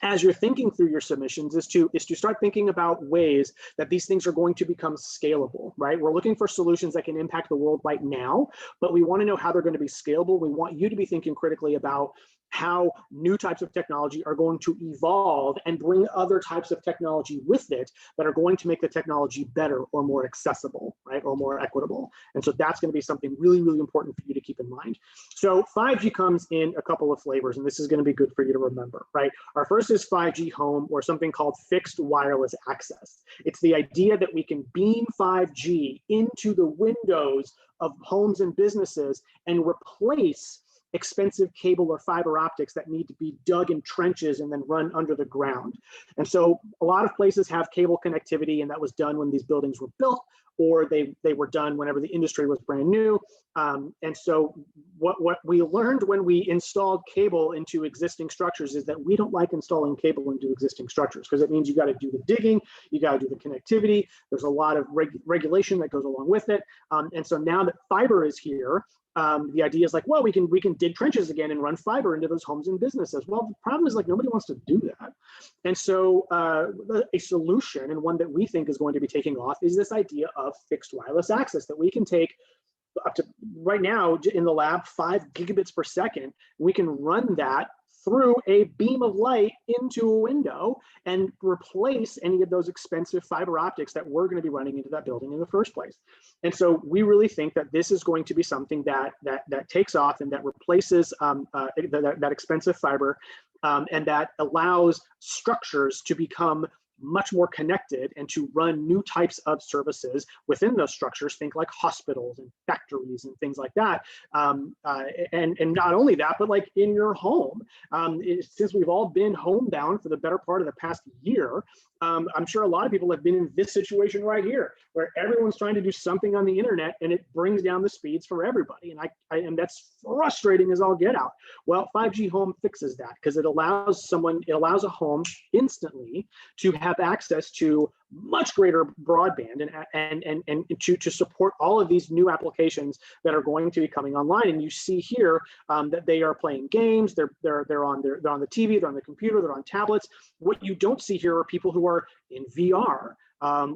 as you're thinking through your submissions, is to start thinking about ways that these things are going to become scalable, right? We're looking for solutions that can impact the world right now, but we want to know how they're going to be scalable. We want you to be thinking critically about how new types of technology are going to evolve and bring other types of technology with it that are going to make the technology better or more accessible, right, or more equitable. And so that's going to be something really, really important for you to keep in mind. So 5G comes in a couple of flavors, and this is going to be good for you to remember, right? Our first is 5G home, or something called fixed wireless access. It's the idea that we can beam 5G into the windows of homes and businesses and replace expensive cable or fiber optics that need to be dug in trenches and then run under the ground. And so a lot of places have cable connectivity, and that was done when these buildings were built, or they were done whenever the industry was brand new. And so what we learned when we installed cable into existing structures is that we don't like installing cable into existing structures, because it means you got to do the digging, you got to do the connectivity. There's a lot of regulation that goes along with it. And so now that fiber is here, the idea is like, well, we can dig trenches again and run fiber into those homes and businesses. Well, the problem is like nobody wants to do that. And so a solution, and one that we think is going to be taking off, is this idea of fixed wireless access, that we can take up to, right now in the lab, 5 gigabits per second. We can run that through a beam of light into a window and replace any of those expensive fiber optics that we're going to be running into that building in the first place. And so we really think that this is going to be something that takes off and that replaces that expensive fiber, and that allows structures to become much more connected and to run new types of services within those structures. Think like hospitals and factories and things like that. And not only that, but like in your home. Since we've all been homebound for the better part of the past year, I'm sure a lot of people have been in this situation right here, where everyone's trying to do something on the internet and it brings down the speeds for everybody. And that's frustrating as all get out. Well, 5G Home fixes that, because it allows a home instantly to have access to much greater broadband and to support all of these new applications that are going to be coming online. And you see here that they are playing games, they're on the TV, they're on the computer, they're on tablets. What you don't see here are people who are in VR,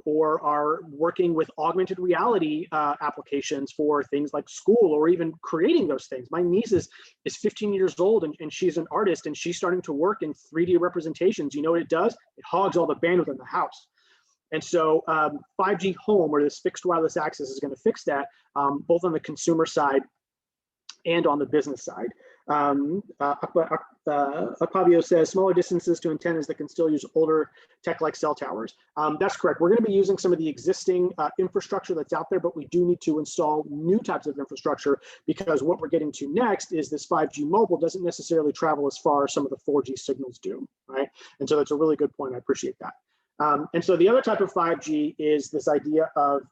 or are working with augmented reality applications for things like school, or even creating those things. My niece is 15 years old, and she's an artist, and she's starting to work in 3D representations. You know what it does? It hogs all the bandwidth in the house. And so 5G Home, or this fixed wireless access, is going to fix that, both on the consumer side and on the business side. Octavio says smaller distances to antennas that can still use older tech like cell towers. That's correct. We're going to be using some of the existing infrastructure that's out there, but we do need to install new types of infrastructure, because what we're getting to next is this 5G mobile doesn't necessarily travel as far as some of the 4G signals do, right? And so that's a really good point. I appreciate that. And so the other type of 5G is this idea of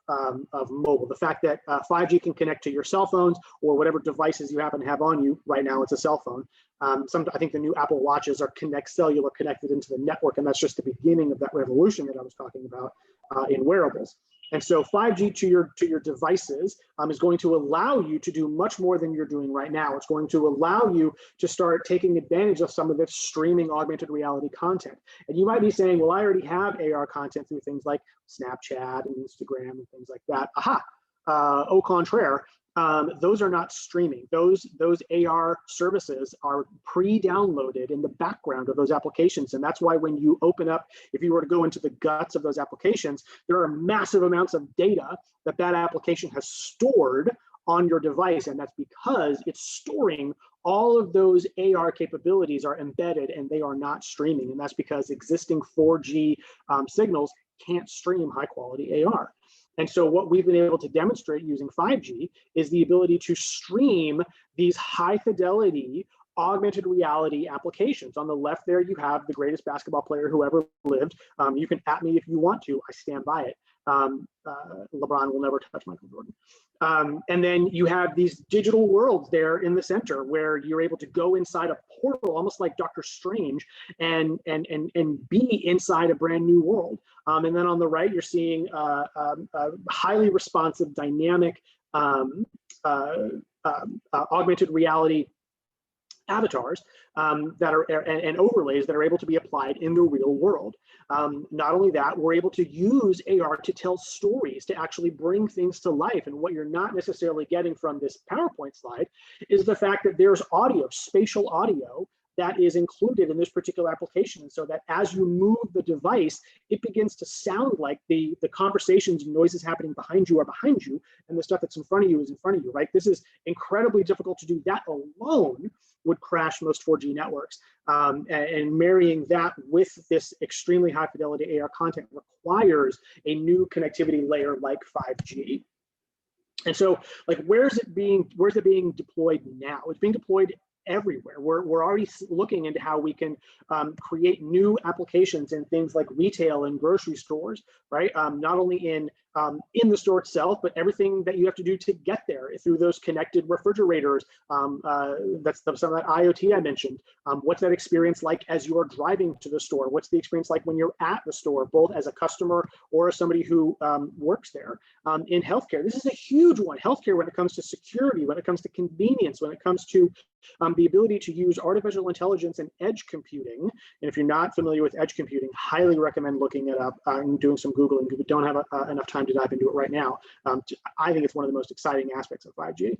mobile, the fact that 5G can connect to your cell phones or whatever devices you happen to have on you. Right now, it's a cell phone. I think the new Apple Watches are cellular connected into the network, and that's just the beginning of that revolution that I was talking about in wearables. And so 5G to your devices is going to allow you to do much more than you're doing right now. It's going to allow you to start taking advantage of some of this streaming augmented reality content. And you might be saying, well, I already have AR content through things like Snapchat and Instagram and things like that. Aha, au contraire. Those are not streaming. Those AR services are pre-downloaded in the background of those applications. And that's why when you open up, if you were to go into the guts of those applications, there are massive amounts of data that application has stored on your device. And that's because it's storing all of those AR capabilities are embedded, and they are not streaming. And that's because existing 4G signals can't stream high quality AR. And so what we've been able to demonstrate using 5G is the ability to stream these high fidelity augmented reality applications. On the left there, you have the greatest basketball player who ever lived. You can at me if you want to. I stand by it. LeBron will never touch Michael Jordan. And then you have these digital worlds there in the center where you're able to go inside a portal, almost like Doctor Strange, and be inside a brand new world. And then on the right, you're seeing highly responsive, dynamic augmented reality avatars that are and overlays that are able to be applied in the real world. Not only that, we're able to use AR to tell stories, to actually bring things to life. And what you're not necessarily getting from this PowerPoint slide is the fact that there's audio, spatial audio, that is included in this particular application, so that as you move the device, it begins to sound like the conversations and noises happening behind you are behind you, and the stuff that's in front of you is in front of you, right? This is incredibly difficult to do. That alone would crash most 4G networks. And marrying that with this extremely high fidelity AR content requires a new connectivity layer like 5G. And so, like, where's it being deployed now? It's being deployed everywhere. We're already looking into how we can create new applications in things like retail and grocery stores, right? Not only in the store itself, but everything that you have to do to get there through those connected refrigerators. That's some of that IoT I mentioned. What's that experience like as you're driving to the store? What's the experience like when you're at the store, both as a customer or as somebody who works there? In healthcare, this is a huge one. Healthcare, when it comes to security, when it comes to convenience, when it comes to the ability to use artificial intelligence and edge computing. And if you're not familiar with edge computing, highly recommend looking it up and doing some Googling. We don't have enough time to dive into it right now. I think it's one of the most exciting aspects of 5G.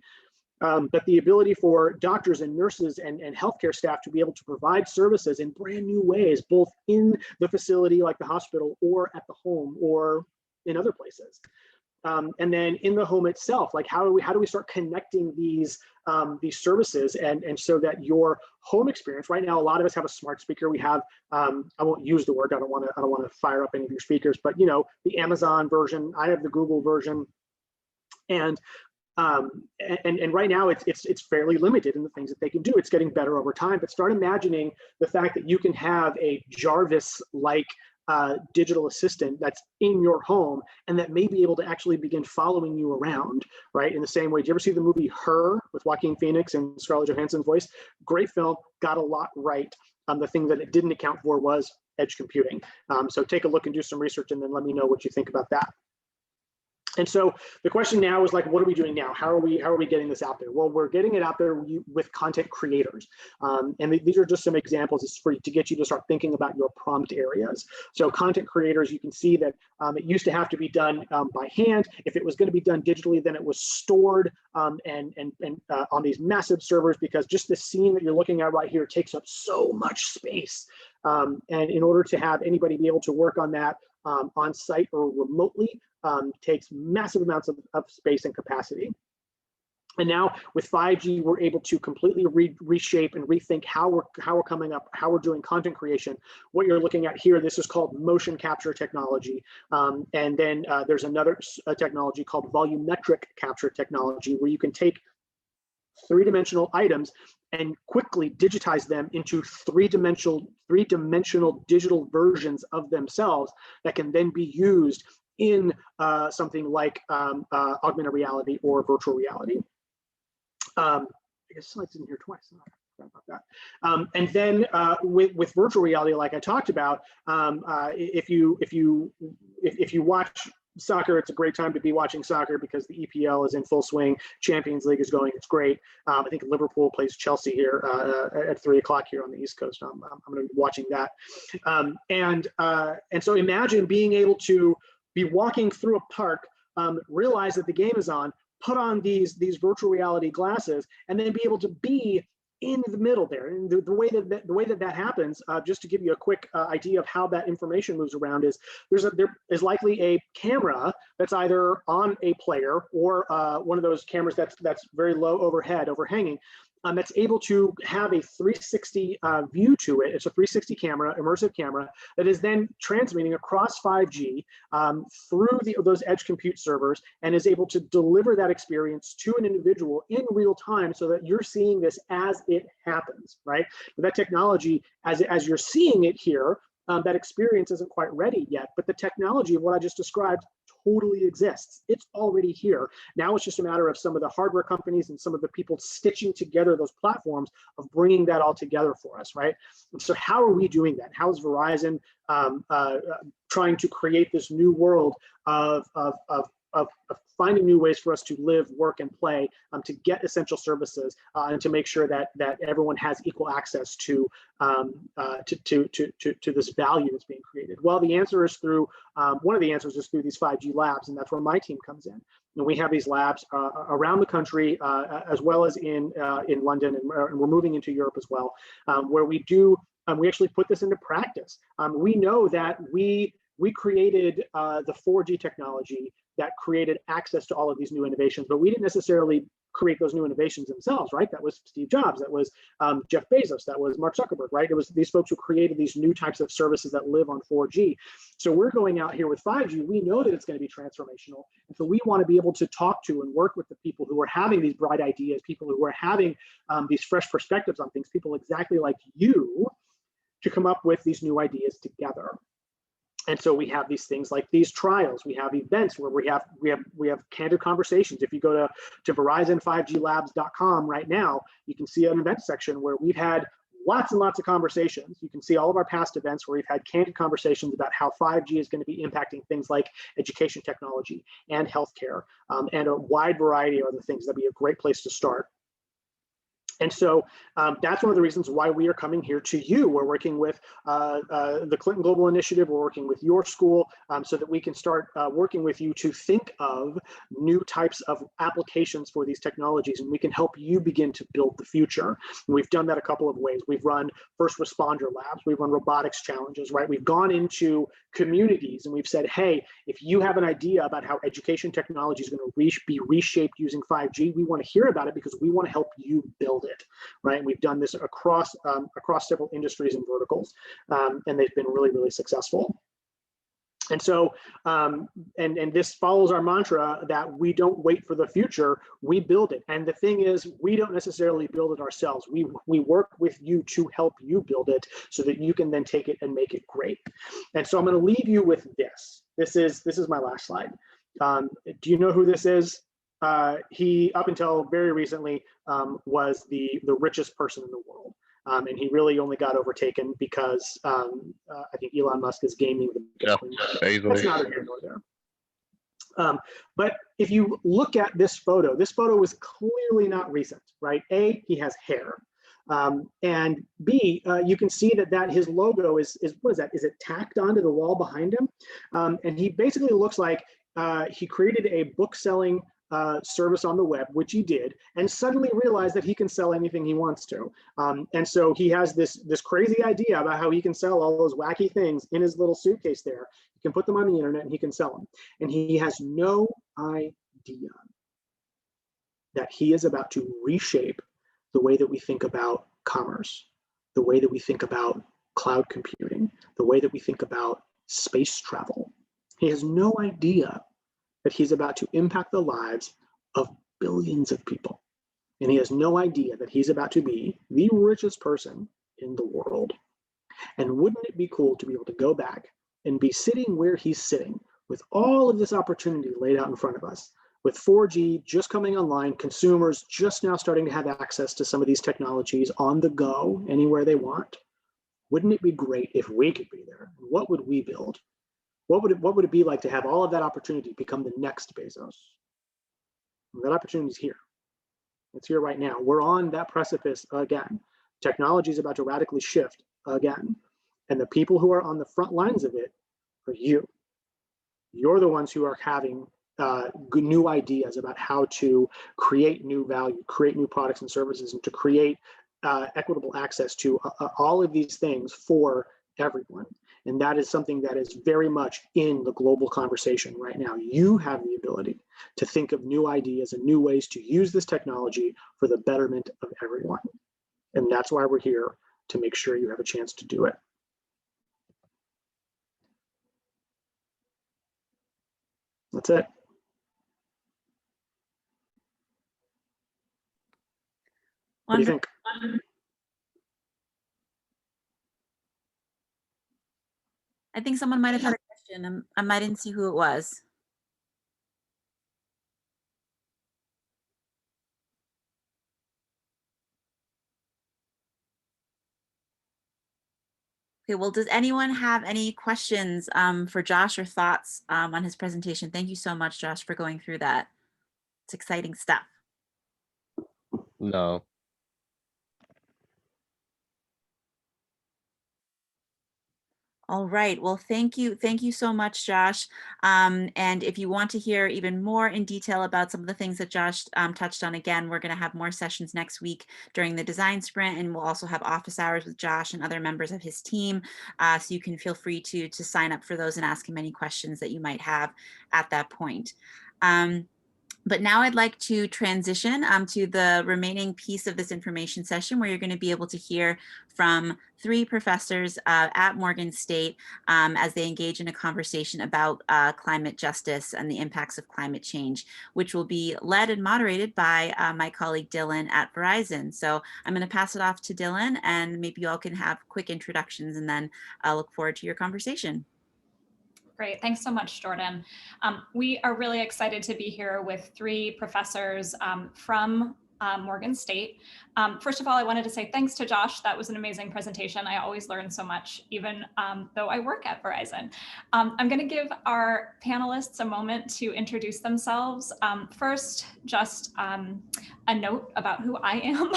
But the ability for doctors and nurses and healthcare staff to be able to provide services in brand new ways, both in the facility like the hospital or at the home or in other places. And then in the home itself, like how do we start connecting these services and so that your home experience, right now, a lot of us have a smart speaker. We have, I won't use the word, I don't want to fire up any of your speakers, but you know, the Amazon version, I have the Google version. And right now it's fairly limited in the things that they can do. It's getting better over time, but start imagining the fact that you can have a Jarvis-like digital assistant that's in your home and that may be able to actually begin following you around, right? In the same way, do you ever see the movie Her with Joaquin Phoenix and Scarlett Johansson's voice? Great film, got a lot right. The thing that it didn't account for was edge computing. So take a look and do some research and then let me know what you think about that. And so the question now is like, what are we doing now? How are we getting this out there? Well, we're getting it out there with content creators. And these are just some examples. It's free to get you to start thinking about your prompt areas. So content creators, you can see that it used to have to be done by hand. If it was going to be done digitally, then it was stored on these massive servers, because just the scene that you're looking at right here takes up so much space. And in order to have anybody be able to work on that on site or remotely, takes massive amounts of space and capacity. And now with 5G, we're able to completely reshape and rethink how we're coming up, how we're doing content creation. What you're looking at here, this is called motion capture technology. And then there's another technology called volumetric capture technology, where you can take three-dimensional items and quickly digitize them into three-dimensional digital versions of themselves that can then be used in something like augmented reality or virtual reality. I guess slides in here twice. About that. And then with virtual reality, like I talked about, if you watch soccer, it's a great time to be watching soccer because the EPL is in full swing. Champions League is going. It's great. I think Liverpool plays Chelsea here at 3 o'clock here on the East Coast. I'm going to be watching that. And so imagine being able to be walking through a park, realize that the game is on, put on these virtual reality glasses, and then be able to be in the middle there. And the way that happens, just to give you a quick idea of how that information moves around, is there is likely a camera that's either on a player or one of those cameras that's very low overhanging. That's able to have a 360 view to it. It's a 360 camera, immersive camera, that is then transmitting across 5G through those edge compute servers, and is able to deliver that experience to an individual in real time, so that you're seeing this as it happens, right? That technology, as you're seeing it here, that experience isn't quite ready yet, but the technology of what I just described totally exists. It's already here. Now it's just a matter of some of the hardware companies and some of the people stitching together those platforms of bringing that all together for us, right? And so how are we doing that? How is Verizon trying to create this new world of finding new ways for us to live, work, and play, to get essential services, and to make sure that everyone has equal access to this value that's being created? Well, the answer is through one of the answers is through these 5G labs, and that's where my team comes in. And we have these labs around the country, as well as in London, and we're moving into Europe as well, where we actually put this into practice. We know that we created the 4G technology that created access to all of these new innovations, but we didn't necessarily create those new innovations themselves, right? That was Steve Jobs, that was Jeff Bezos, that was Mark Zuckerberg, right? It was these folks who created these new types of services that live on 4G. So we're going out here with 5G. We know that it's going to be transformational. And so we want to be able to talk to and work with the people who are having these bright ideas, people who are having these fresh perspectives on things, people exactly like you, to come up with these new ideas together. And so we have these things like these trials. We have events where we have candid conversations. If you go to Verizon5glabs.com right now, you can see an event section where we've had lots and lots of conversations. You can see all of our past events where we've had candid conversations about how 5G is going to be impacting things like education technology and healthcare, and a wide variety of other things. That'd be a great place to start. And so that's one of the reasons why we are coming here to you. We're working with the Clinton Global Initiative. We're working with your school so that we can start working with you to think of new types of applications for these technologies, and we can help you begin to build the future. And we've done that a couple of ways. We've run first responder labs. We've run robotics challenges, right? We've gone into communities and we've said, hey, if you have an idea about how education technology is going to be reshaped using 5G, we want to hear about it because we want to help you build it, right? And we've done this across several industries and verticals, and they've been really, really successful. And so, and this follows our mantra that we don't wait for the future, we build it. And the thing is, we don't necessarily build it ourselves. We work with you to help you build it so that you can then take it and make it great. And so I'm going to leave you with this. This is my last slide. Do you know who this is? He, up until very recently, was the richest person in the world. And he really only got overtaken because I think Elon Musk is gaming the Bitcoin market. That's neither here nor there. But if you look at this photo was clearly not recent, right? A, he has hair. And B, you can see that his logo is what is that? Is it tacked onto the wall behind him? And he basically looks like he created a book-selling service on the web, which he did, and suddenly realized that he can sell anything he wants to. And so he has this crazy idea about how he can sell all those wacky things in his little suitcase there. He can put them on the internet and he can sell them. And he has no idea that he is about to reshape the way that we think about commerce, the way that we think about cloud computing, the way that we think about space travel. He has no idea that he's about to impact the lives of billions of people. And he has no idea that he's about to be the richest person in the world. And wouldn't it be cool to be able to go back and be sitting where he's sitting with all of this opportunity laid out in front of us, with 4G just coming online, consumers just now starting to have access to some of these technologies on the go, anywhere they want? Wouldn't it be great if we could be there? What would we build? What would it be like to have all of that opportunity become the next Bezos? And that opportunity is here. It's here right now. We're on that precipice again. Technology is about to radically shift again. And the people who are on the front lines of it are you. You're the ones who are having new ideas about how to create new value, create new products and services, and to create equitable access to all of these things for everyone. And that is something that is very much in the global conversation right now. You have the ability to think of new ideas and new ways to use this technology for the betterment of everyone. And that's why we're here, to make sure you have a chance to do it. That's it. What do you think? I think someone might have had a question. I didn't see who it was. Okay, well, does anyone have any questions for Josh or thoughts on his presentation? Thank you so much, Josh, for going through that. It's exciting stuff. No. All right. Well, thank you. Thank you so much, Josh. And if you want to hear even more in detail about some of the things that Josh touched on, again, we're going to have more sessions next week during the design sprint, and we'll also have office hours with Josh and other members of his team. So you can feel free to sign up for those and ask him any questions that you might have at that point. But now I'd like to transition to the remaining piece of this information session where you're going to be able to hear from 3 professors at Morgan State as they engage in a conversation about climate justice and the impacts of climate change, which will be led and moderated by my colleague Dylan at Verizon. So I'm going to pass it off to Dylan, and maybe you all can have quick introductions, and then I'll look forward to your conversation. Great, thanks so much, Jordan. We are really excited to be here with 3 professors from Morgan State. First of all, I wanted to say thanks to Josh. That was an amazing presentation. I always learn so much, even though I work at Verizon. I'm going to give our panelists a moment to introduce themselves. First, just a note about who I am.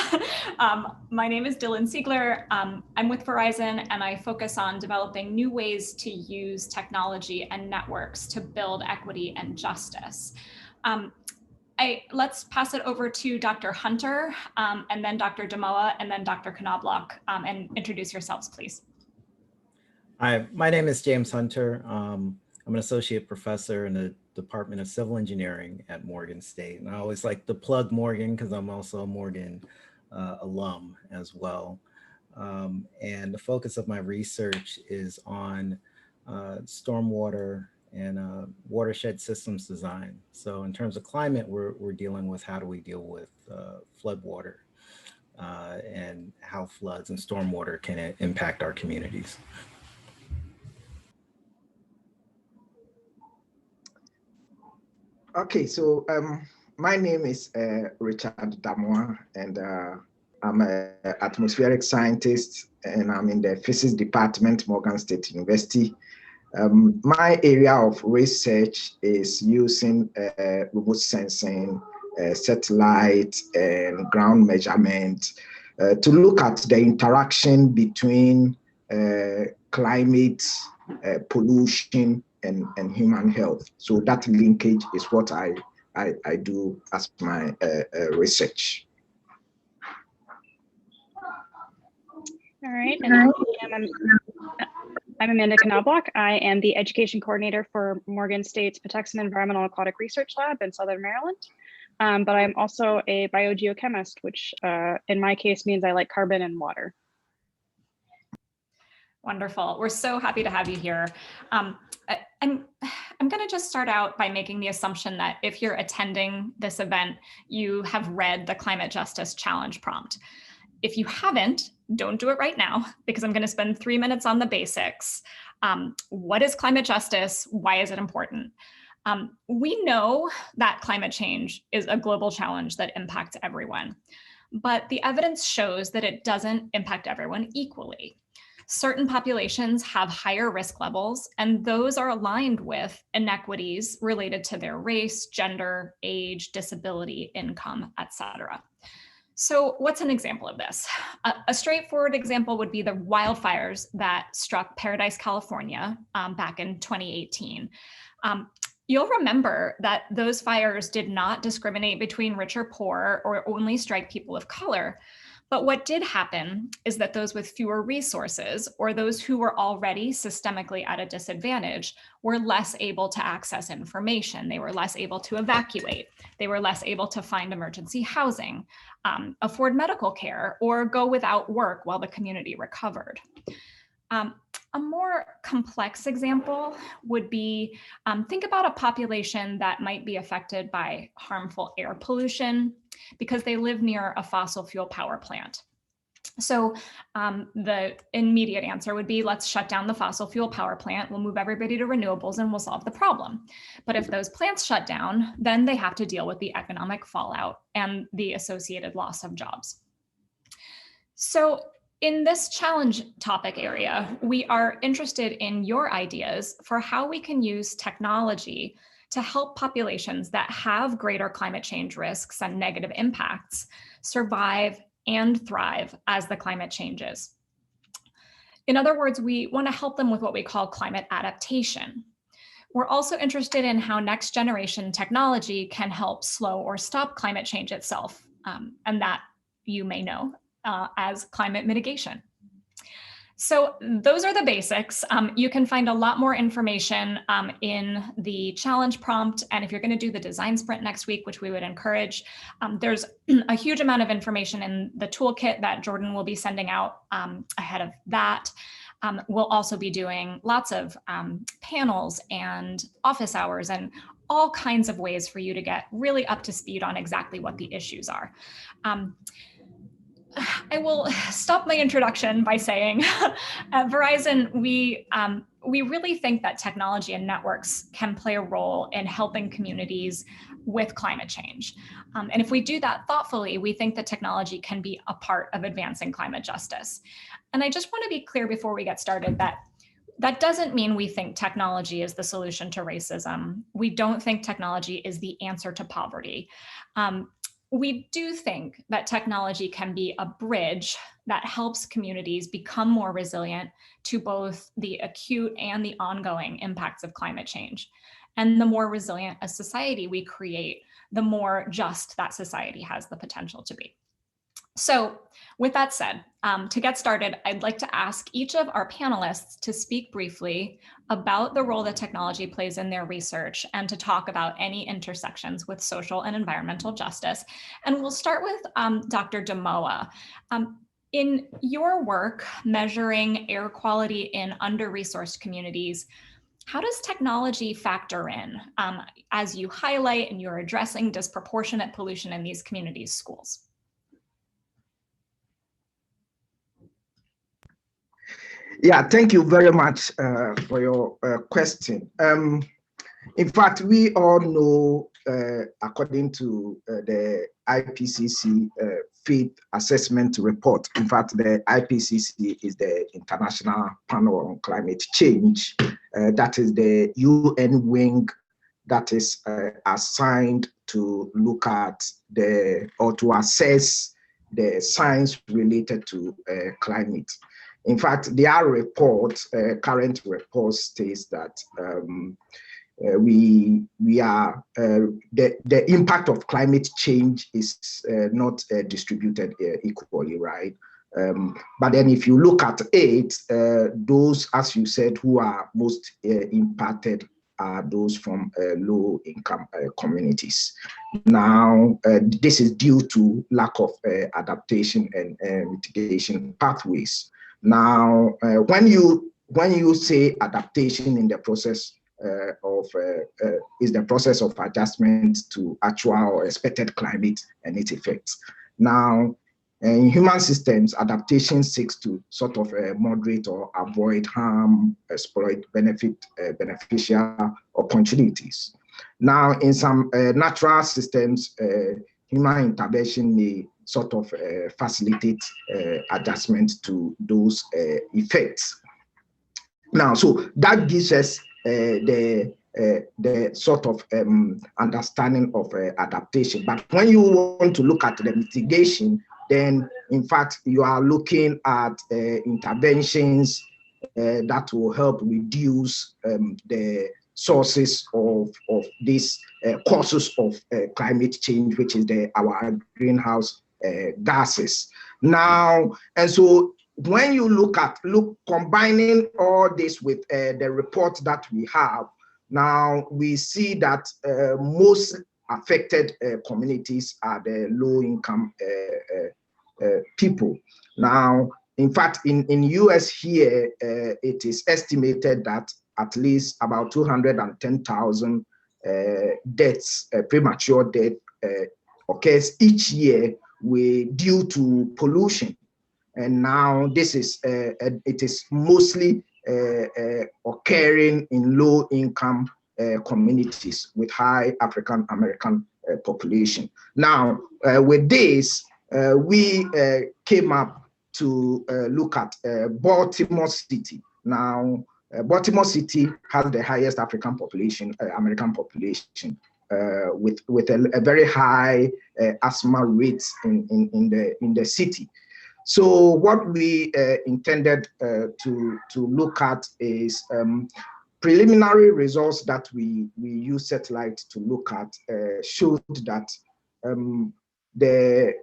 My name is Dylan Siegler. I'm with Verizon, and I focus on developing new ways to use technology and networks to build equity and justice. Let's pass it over to Dr. Hunter, and then Dr. Damoa, and then Dr. Knobloch, and introduce yourselves, please. Hi, my name is James Hunter. I'm an associate professor in the Department of Civil Engineering at Morgan State. And I always like to plug Morgan because I'm also a Morgan alum as well. And the focus of my research is on stormwater and watershed systems design. So in terms of climate, we're dealing with how do we deal with floodwater and how floods and stormwater can impact our communities. Okay, so my name is Richard Damoa, and I'm an atmospheric scientist, and I'm in the physics department, Morgan State University. My area of research is using remote sensing, satellite, and ground measurement to look at the interaction between climate, pollution, and human health. So that linkage is what I do as my research. All right, and I'm Amanda Knobloch. I am the education coordinator for Morgan State's Patuxent Environmental Aquatic Research Lab in Southern Maryland. But I'm also a biogeochemist, which in my case means I like carbon and water. Wonderful. We're so happy to have you here. I'm going to just start out by making the assumption that if you're attending this event, you have read the Climate Justice Challenge prompt. If you haven't, don't do it right now, because I'm going to spend 3 minutes on the basics. What is climate justice? Why is it important? We know that climate change is a global challenge that impacts everyone, but the evidence shows that it doesn't impact everyone equally. Certain populations have higher risk levels, and those are aligned with inequities related to their race, gender, age, disability, income, etc. So what's an example of this? A straightforward example would be the wildfires that struck Paradise, California back in 2018. You'll remember that those fires did not discriminate between rich or poor or only strike people of color. But what did happen is that those with fewer resources, or those who were already systemically at a disadvantage, were less able to access information. They were less able to evacuate. They were less able to find emergency housing, afford medical care, or go without work while the community recovered. A more complex example would be, think about a population that might be affected by harmful air pollution because they live near a fossil fuel power plant. So the immediate answer would be, let's shut down the fossil fuel power plant, we'll move everybody to renewables, and we'll solve the problem. But if those plants shut down, then they have to deal with the economic fallout and the associated loss of jobs. So in this challenge topic area, we are interested in your ideas for how we can use technology to help populations that have greater climate change risks and negative impacts survive and thrive as the climate changes. In other words, we want to help them with what we call climate adaptation. We're also interested in how next generation technology can help slow or stop climate change itself, and that you may know as climate mitigation. So those are the basics. You can find a lot more information in the challenge prompt. And if you're going to do the design sprint next week, which we would encourage, there's a huge amount of information in the toolkit that Jordan will be sending out ahead of that. We'll also be doing lots of panels and office hours and all kinds of ways for you to get really up to speed on exactly what the issues are. I will stop my introduction by saying at Verizon, we really think that technology and networks can play a role in helping communities with climate change. And if we do that thoughtfully, we think that technology can be a part of advancing climate justice. And I just want to be clear before we get started that that doesn't mean we think technology is the solution to racism. We don't think technology is the answer to poverty. We do think that technology can be a bridge that helps communities become more resilient to both the acute and the ongoing impacts of climate change. And the more resilient a society we create, the more just that society has the potential to be. So with that said, to get started, I'd like to ask each of our panelists to speak briefly about the role that technology plays in their research and to talk about any intersections with social and environmental justice. And we'll start with Dr. Damoa. In your work measuring air quality in under-resourced communities, how does technology factor in as you highlight and you're addressing disproportionate pollution in these communities' schools? Yeah, thank you very much for your question. In fact, we all know, according to the IPCC Faith Assessment Report, in fact, the IPCC is the International Panel on Climate Change. That is the UN wing that is assigned to look at or to assess the science related to climate. In fact, their report, current report, states that the impact of climate change is not distributed equally, right? But then if you look at it, those, as you said, who are most impacted are those from low-income communities. Now, this is due to lack of adaptation and mitigation pathways. Now, when you say adaptation in the process is the process of adjustment to actual or expected climate and its effects. Now, in human systems, adaptation seeks to sort of moderate or avoid harm, exploit beneficial opportunities. Now, in some natural systems, human intervention may sort of facilitate adjustment to those effects. Now, so that gives us the sort of understanding of adaptation. But when you want to look at the mitigation, then in fact you are looking at interventions that will help reduce the sources of these causes of climate change, which is our greenhouse gases. Now, and so when you look combining all this with the report that we have, now we see that most affected communities are the low-income people. Now, in fact, in US here, it is estimated that at least about 210,000 deaths, premature death occurs each year due to pollution. And now this is, it is mostly occurring in low-income communities with high African American population. Now, with this, we came up to look at Baltimore City. Now, Baltimore City has the highest African population, American population, with a very high asthma rates in the city. So what we intended to look at is preliminary results that we use satellite to look at showed that the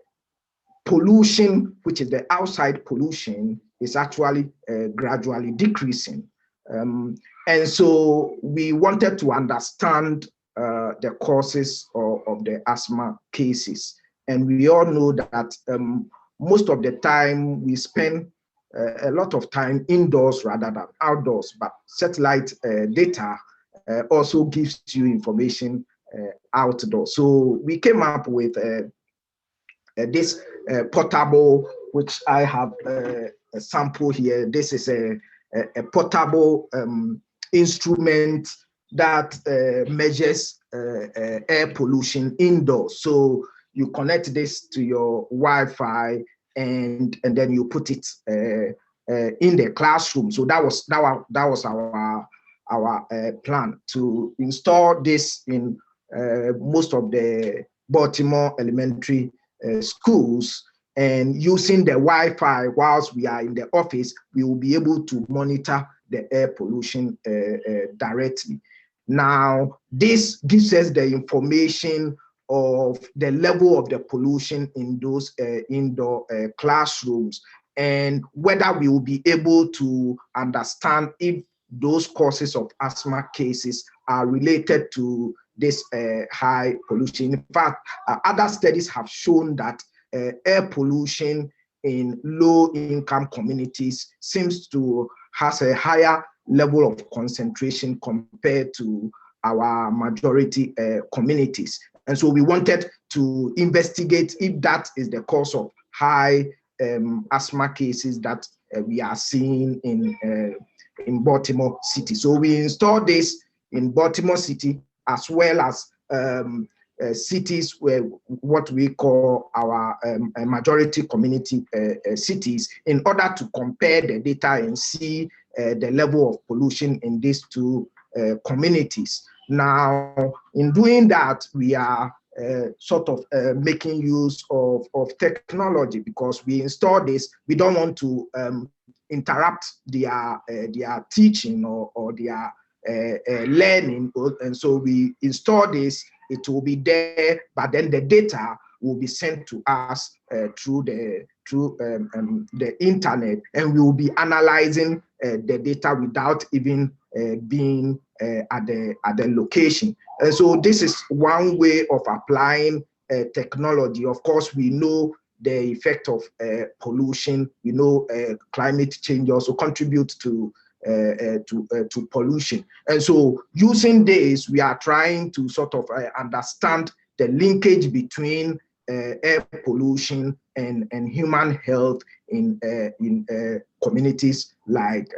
pollution, which is the outside pollution, is actually gradually decreasing. And so we wanted to understand the causes of the asthma cases. And we all know that most of the time we spend a lot of time indoors rather than outdoors, but satellite data also gives you information outdoors. So we came up with this portable, which I have a sample here. This is a portable instrument that measures air pollution indoors. So you connect this to your Wi-Fi, and then you put it in the classroom. So that was our plan to install this in most of the Baltimore elementary schools, and using the Wi-Fi whilst we are in the office, we will be able to monitor the air pollution directly. Now, this gives us the information of the level of the pollution in those indoor classrooms, and whether we will be able to understand if those causes of asthma cases are related to this high pollution. In fact, other studies have shown that air pollution in low-income communities seems to has a higher level of concentration compared to our majority communities. And so we wanted to investigate if that is the cause of high asthma cases that we are seeing in Baltimore City. So we installed this in Baltimore City, as well as cities where what we call our majority community cities, in order to compare the data and see the level of pollution in these two communities. Now, in doing that, we are sort of making use of technology, because we install this. We don't want to interrupt their teaching or their learning, and so we install this. It will be there, but then the data will be sent to us through the internet, and we will be analyzing the data without even being at the location. And so this is one way of applying technology. Of course, we know the effect of pollution. We know climate change also contributes to pollution. And so using this, we are trying to sort of understand the linkage between air pollution and human health in communities like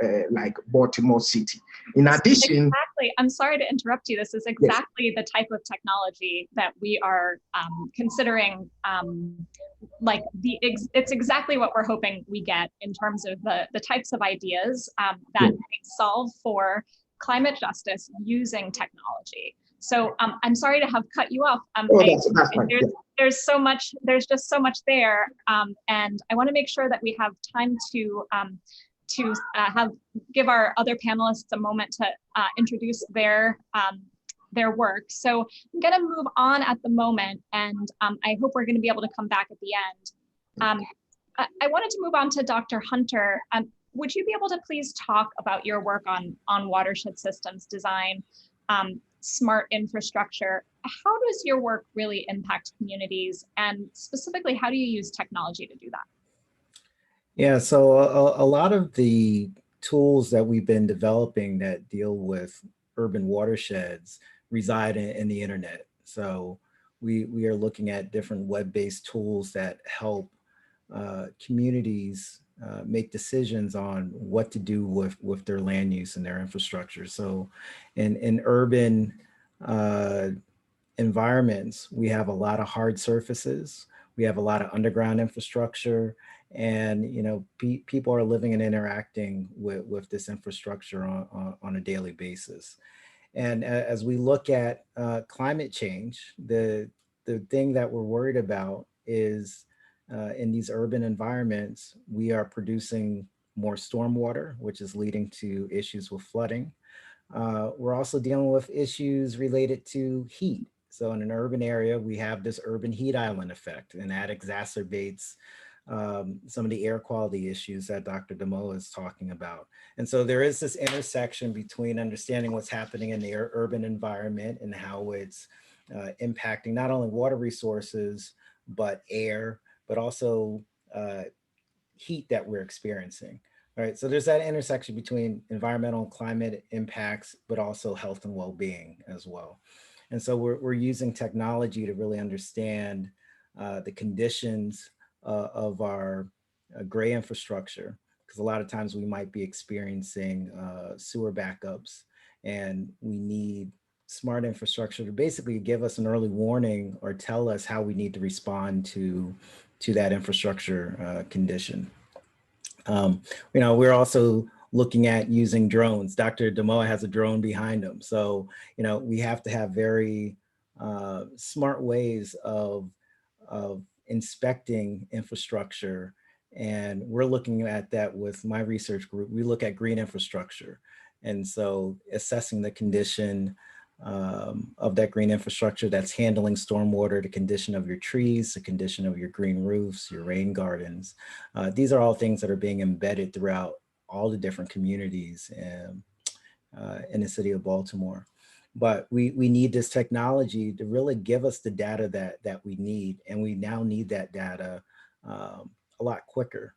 Baltimore City. In addition, exactly. I'm sorry to interrupt you. This is exactly the type of technology that we are considering. It's exactly what we're hoping we get in terms of the types of ideas that may solve for climate justice using technology. So I'm sorry to have cut you off. That's fine. There's so much. There's just so much there, and I want to make sure that we have time to give our other panelists a moment to introduce their work. So I'm going to move on at the moment, and I hope we're going to be able to come back at the end. I wanted to move on to Dr. Hunter. Would you be able to please talk about your work on watershed systems design, smart infrastructure? How does your work really impact communities, and specifically, how do you use technology to do that? Yeah, so a lot of the tools that we've been developing that deal with urban watersheds reside in the internet. So we are looking at different web-based tools that help communities make decisions on what to do with their land use and their infrastructure. So in urban environments, we have a lot of hard surfaces. We have a lot of underground infrastructure, and people are living and interacting with this infrastructure on a daily basis. And as we look at climate change, the thing that we're worried about is in these urban environments, we are producing more stormwater, which is leading to issues with flooding. We're also dealing with issues related to heat. So in an urban area, we have this urban heat island effect, and that exacerbates some of the air quality issues that Dr. Damola is talking about. And so there is this intersection between understanding what's happening in the urban environment and how it's impacting not only water resources, but air, but also heat that we're experiencing. Right, so there's that intersection between environmental and climate impacts, but also health and well-being as well. And so we're using technology to really understand the conditions of our gray infrastructure, because a lot of times we might be experiencing sewer backups, and we need smart infrastructure to basically give us an early warning or tell us how we need to respond to that infrastructure condition. We're also looking at using drones. Dr. Damoa has a drone behind him. So, we have to have very smart ways of inspecting infrastructure. And we're looking at that with my research group. We look at green infrastructure. And so assessing the condition of that green infrastructure that's handling stormwater, the condition of your trees, the condition of your green roofs, your rain gardens. These are all things that are being embedded throughout all the different communities in the city of Baltimore. But we need this technology to really give us the data that we need. And we now need that data a lot quicker.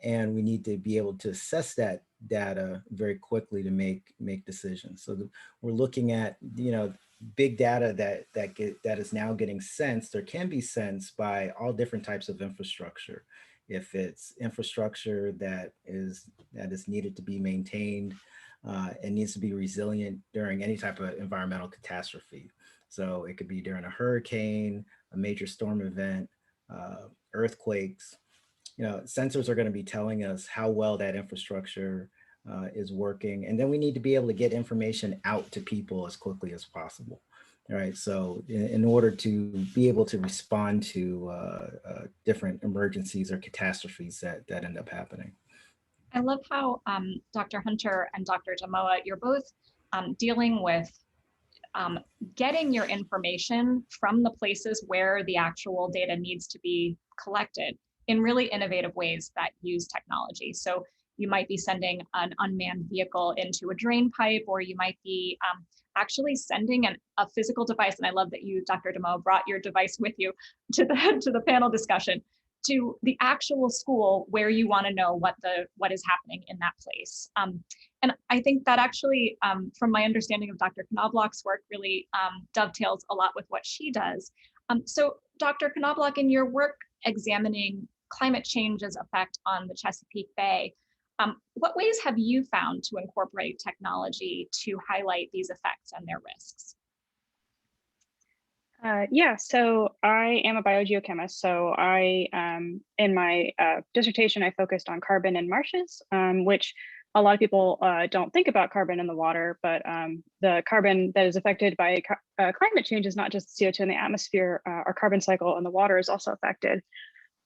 And we need to be able to assess that data very quickly to make decisions. So we're looking at big data that is now getting sensed or can be sensed by all different types of infrastructure. If it's infrastructure that is needed to be maintained, it needs to be resilient during any type of environmental catastrophe. So it could be during a hurricane, a major storm event, earthquakes. Sensors are going to be telling us how well that infrastructure is working. And then we need to be able to get information out to people as quickly as possible. All right, so in order to be able to respond to different emergencies or catastrophes that end up happening. I love how Dr. Hunter and Dr. Damoa, you're both dealing with getting your information from the places where the actual data needs to be collected in really innovative ways that use technology. So you might be sending an unmanned vehicle into a drain pipe, or you might be actually sending a physical device. And I love that you, Dr. Damoa, brought your device with you to the panel discussion, to the actual school where you want to know what is happening in that place. And I think that actually, from my understanding of Dr. Knobloch's work, really dovetails a lot with what she does. So Dr. Knobloch, in your work examining climate change's effect on the Chesapeake Bay, what ways have you found to incorporate technology to highlight these effects and their risks? Yeah, so I am a biogeochemist. So in my dissertation, I focused on carbon in marshes, which a lot of people don't think about carbon in the water, but the carbon that is affected by climate change is not just CO2 in the atmosphere. Our carbon cycle in the water is also affected.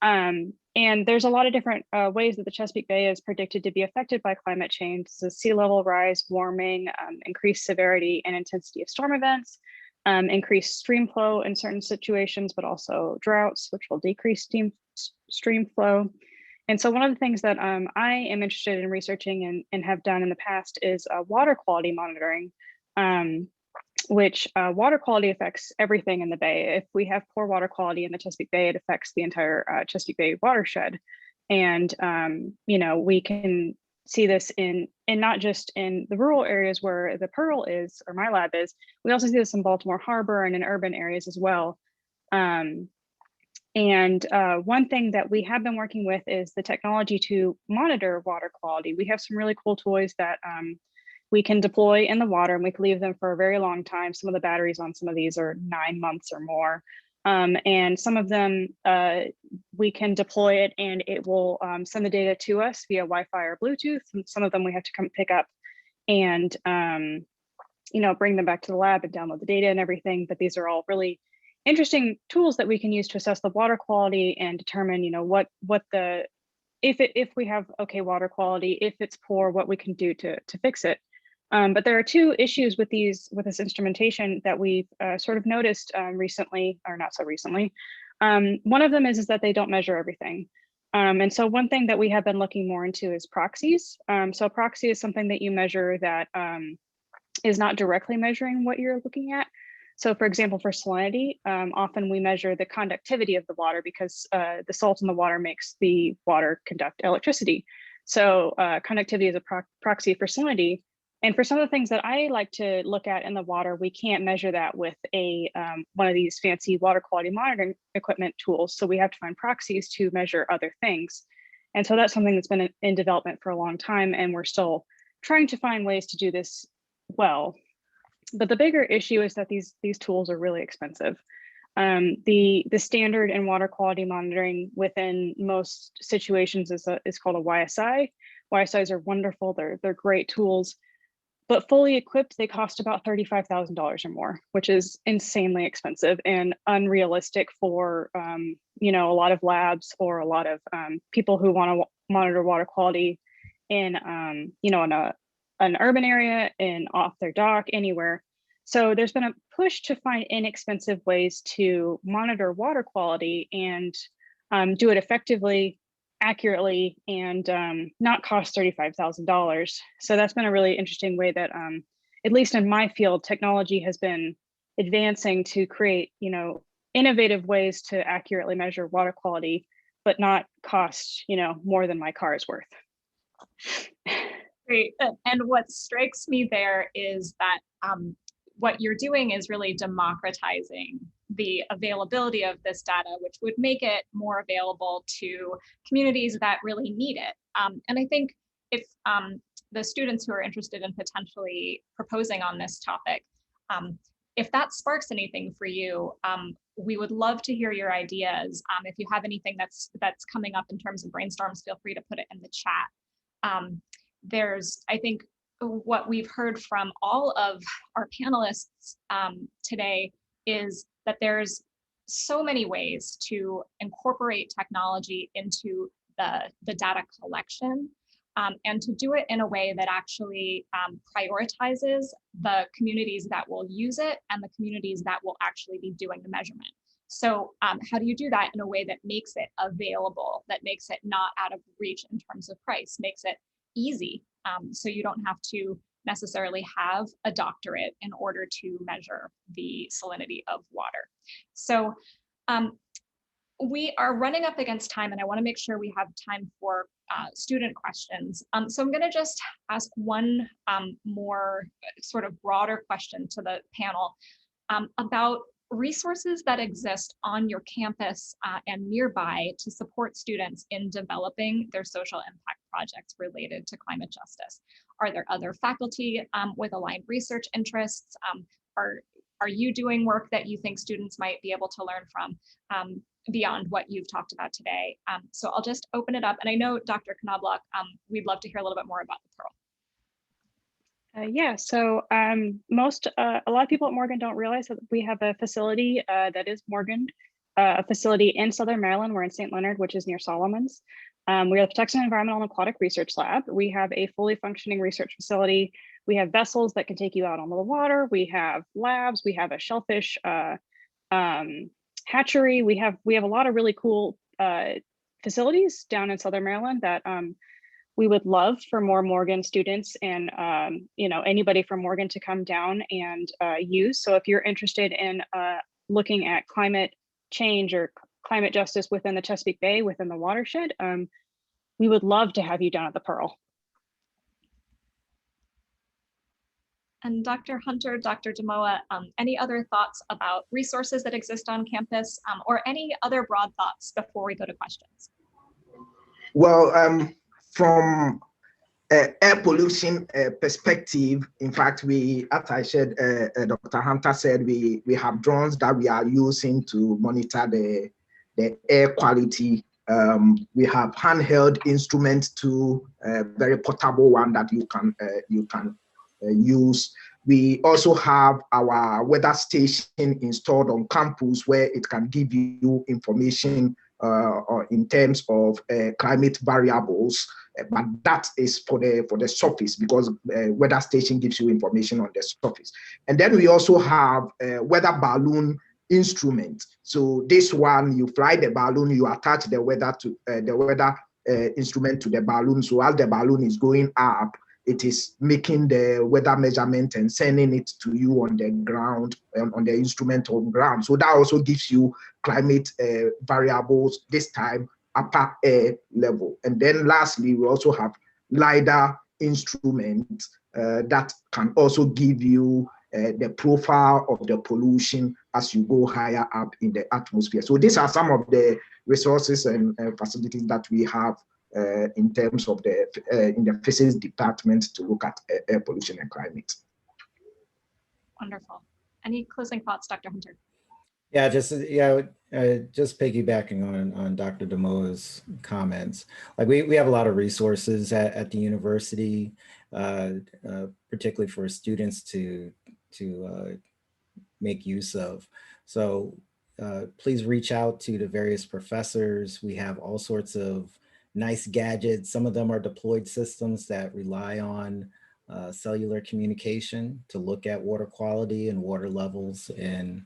And there's a lot of different ways that the Chesapeake Bay is predicted to be affected by climate change. So sea level rise, warming, increased severity and intensity of storm events, increased stream flow in certain situations, but also droughts, which will decrease stream flow. And so one of the things that I am interested in researching and have done in the past is water quality monitoring, which water quality affects everything in the Bay. If we have poor water quality in the Chesapeake Bay, it affects the entire Chesapeake Bay watershed. And, we can see this in not just in the rural areas where the Pearl is, or my lab is, we also see this in Baltimore Harbor and in urban areas as well. One thing that we have been working with is the technology to monitor water quality. We have some really cool toys that we can deploy in the water, and we can leave them for a very long time. Some of the batteries on some of these are 9 months or more. And some of them, we can deploy it and it will send the data to us via Wi-Fi or Bluetooth. And some of them we have to come pick up and, bring them back to the lab and download the data and everything. But these are all really interesting tools that we can use to assess the water quality and determine, if we have okay water quality, if it's poor, what we can do to fix it. But there are two issues with this instrumentation that we've sort of noticed recently, or not so recently. One of them is that they don't measure everything. And so one thing that we have been looking more into is proxies. So a proxy is something that you measure that is not directly measuring what you're looking at. So for example, for salinity, often we measure the conductivity of the water because the salt in the water makes the water conduct electricity. So conductivity is a proxy for salinity. And for some of the things that I like to look at in the water, we can't measure that with a one of these fancy water quality monitoring equipment tools. So we have to find proxies to measure other things. And so that's something that's been in development for a long time, and we're still trying to find ways to do this well. But the bigger issue is that these tools are really expensive. The standard in water quality monitoring within most situations is called a YSI. YSIs are wonderful, they're great tools, but fully equipped, they cost about $35,000 or more, which is insanely expensive and unrealistic for you know, a lot of labs or a lot of people who want to monitor water quality in you know, in an urban area and off their dock, anywhere. So there's been a push to find inexpensive ways to monitor water quality and do it effectively, accurately, and not cost $35,000. So that's been a really interesting way that, at least in my field, technology has been advancing to create, you know, innovative ways to accurately measure water quality, but not cost, you know, more than my car is worth. Great. And what strikes me there is that what you're doing is really democratizing the availability of this data, which would make it more available to communities that really need it. And I think if the students who are interested in potentially proposing on this topic, if that sparks anything for you, we would love to hear your ideas. If you have anything that's coming up in terms of brainstorms, feel free to put it in the chat. There's, I think, what we've heard from all of our panelists today is that there's so many ways to incorporate technology into the data collection and to do it in a way that actually prioritizes the communities that will use it and the communities that will actually be doing the measurement. So how do you do that in a way that makes it available, that makes it not out of reach in terms of price, makes it easy, so you don't have to necessarily have a doctorate in order to measure the salinity of water. So we are running up against time, and I want to make sure we have time for student questions. So I'm going to just ask one more sort of broader question to the panel about resources that exist on your campus and nearby to support students in developing their social impact projects related to climate justice. Are there other faculty with aligned research interests? Are you doing work that you think students might be able to learn from beyond what you've talked about today? So I'll just open it up. And I know Dr. Knobloch, we'd love to hear a little bit more about the Pearl. Yeah, so a lot of people at Morgan don't realize that we have a facility that is Morgan, a facility in Southern Maryland. We're in St. Leonard, which is near Solomons. We are the Protection Environmental and Aquatic Research Lab. We have a fully functioning research facility. We have vessels that can take you out onto the water. We have labs. We have a shellfish hatchery. We have a lot of really cool facilities down in Southern Maryland that we would love for more Morgan students and you know, anybody from Morgan to come down and use. So if you're interested in looking at climate change or climate justice within the Chesapeake Bay, within the watershed, we would love to have you down at the Pearl. And Dr. Hunter, Dr. Damoa, any other thoughts about resources that exist on campus or any other broad thoughts before we go to questions? Well, from air pollution perspective, in fact, as I said, Dr. Hunter said, we have drones that we are using to monitor the air quality. We have handheld instruments too, a very portable one that you can use. We also have our weather station installed on campus where it can give you information in terms of climate variables, but that is for the surface, because weather station gives you information on the surface. And then we also have weather balloon instrument. So this one, you fly the balloon, you attach the weather to the weather instrument to the balloon. So as the balloon is going up, it is making the weather measurement and sending it to you on the ground, on the instrument on ground. So that also gives you climate variables, this time upper air level. And then lastly, we also have LiDAR instruments that can also give you the profile of the pollution as you go higher up in the atmosphere. So these are some of the resources and facilities that we have in terms of the in the physics department to look at air pollution and climate. Wonderful. Any closing thoughts, Dr. Hunter? Yeah, just piggybacking on Dr. Damoa's comments. Like we have a lot of resources at the university, particularly for students to make use of. So please reach out to the various professors. We have all sorts of nice gadgets. Some of them are deployed systems that rely on cellular communication to look at water quality and water levels in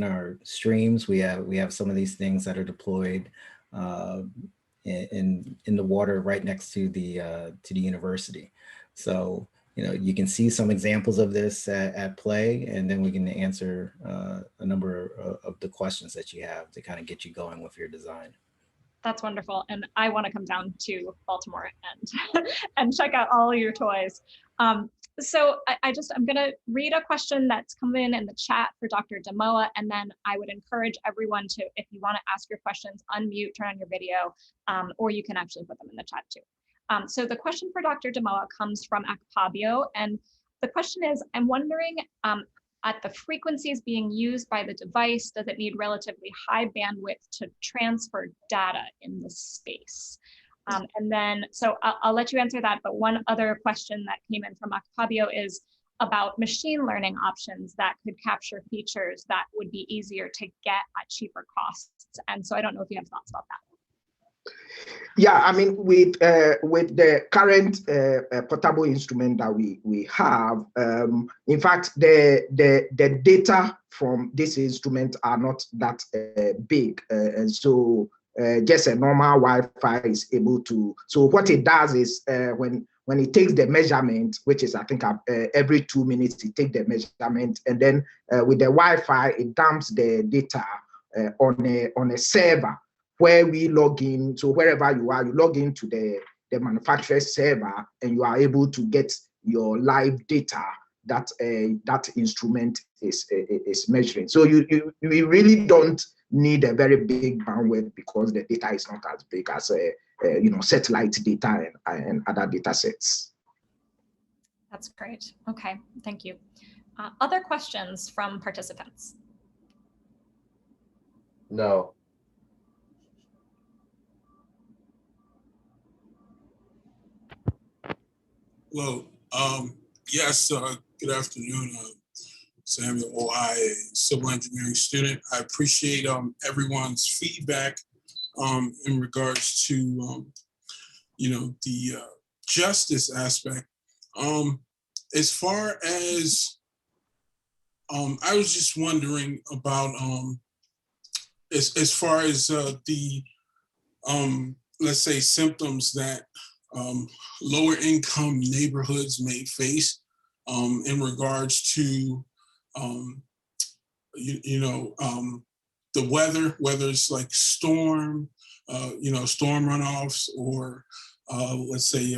our streams. We have some of these things that are deployed in the water right next to the university. So you can see some examples of this at play, and then we can answer a number of the questions that you have to kind of get you going with your design. That's wonderful. And I want to come down to Baltimore and, and check out all your toys. So I'm going to read a question that's come in the chat for Dr. Damoa, and then I would encourage everyone to, if you want to ask your questions, unmute, turn on your video, or you can actually put them in the chat too. So the question for Dr. Damoa comes from Akpabio, and the question is, I'm wondering, at the frequencies being used by the device, does it need relatively high bandwidth to transfer data in this space? And then, so I'll let you answer that, but one other question that came in from Akpabio is about machine learning options that could capture features that would be easier to get at cheaper costs. And so I don't know if you have thoughts about that. Yeah, I mean, with the current portable instrument that we have, in fact, the data from this instrument are not that big, and so just a normal Wi-Fi is able to. So what it does is when it takes the measurement, which is I think every 2 minutes it takes the measurement, and then with the Wi-Fi it dumps the data on a server, where we log in. So wherever you are, you log into the manufacturer's server, and you are able to get your live data that that instrument is measuring. So you really don't need a very big bandwidth, because the data is not as big as satellite data and other data sets. That's great. Okay, thank you. Other questions from participants? No. Hello. Yes, good afternoon. Samuel Ohai, civil engineering student. I appreciate everyone's feedback in regards to the justice aspect. As far as I was just wondering about as far as the let's say symptoms that lower income neighborhoods may face in regards to the weather, whether it's like storm runoffs, or let's say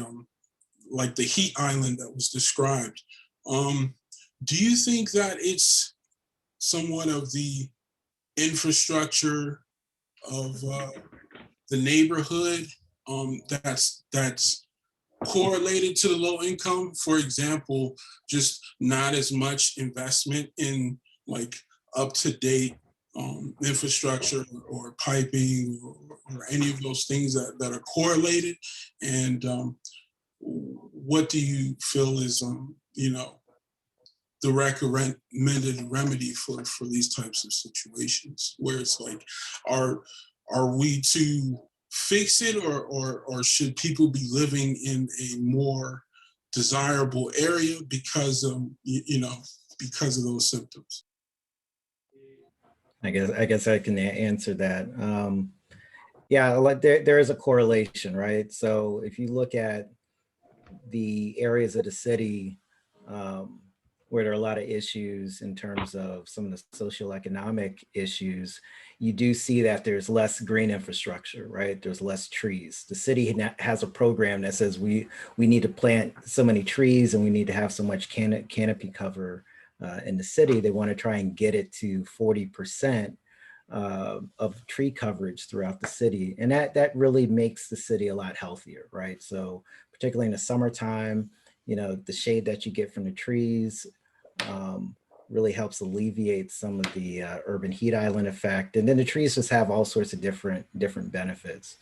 like the heat island that was described. Do you think that it's somewhat of the infrastructure of the neighborhood that's correlated to the low income? For example, just not as much investment in like up-to-date infrastructure or piping or any of those things that are correlated. And what do you feel is the recommended remedy for these types of situations, where it's like, are we to fix it, or should people be living in a more desirable area because of because of those symptoms? I guess I can answer that. Yeah, like there is a correlation, right? So if you look at the areas of the city where there are a lot of issues in terms of some of the socioeconomic issues, you do see that there's less green infrastructure, right? There's less trees. The city has a program that says we need to plant so many trees and we need to have so much canopy cover in the city. They want to try and get it to 40% of tree coverage throughout the city. And that really makes the city a lot healthier, right? So particularly in the summertime, you know, the shade that you get from the trees really helps alleviate some of the urban heat island effect. And then the trees just have all sorts of different benefits.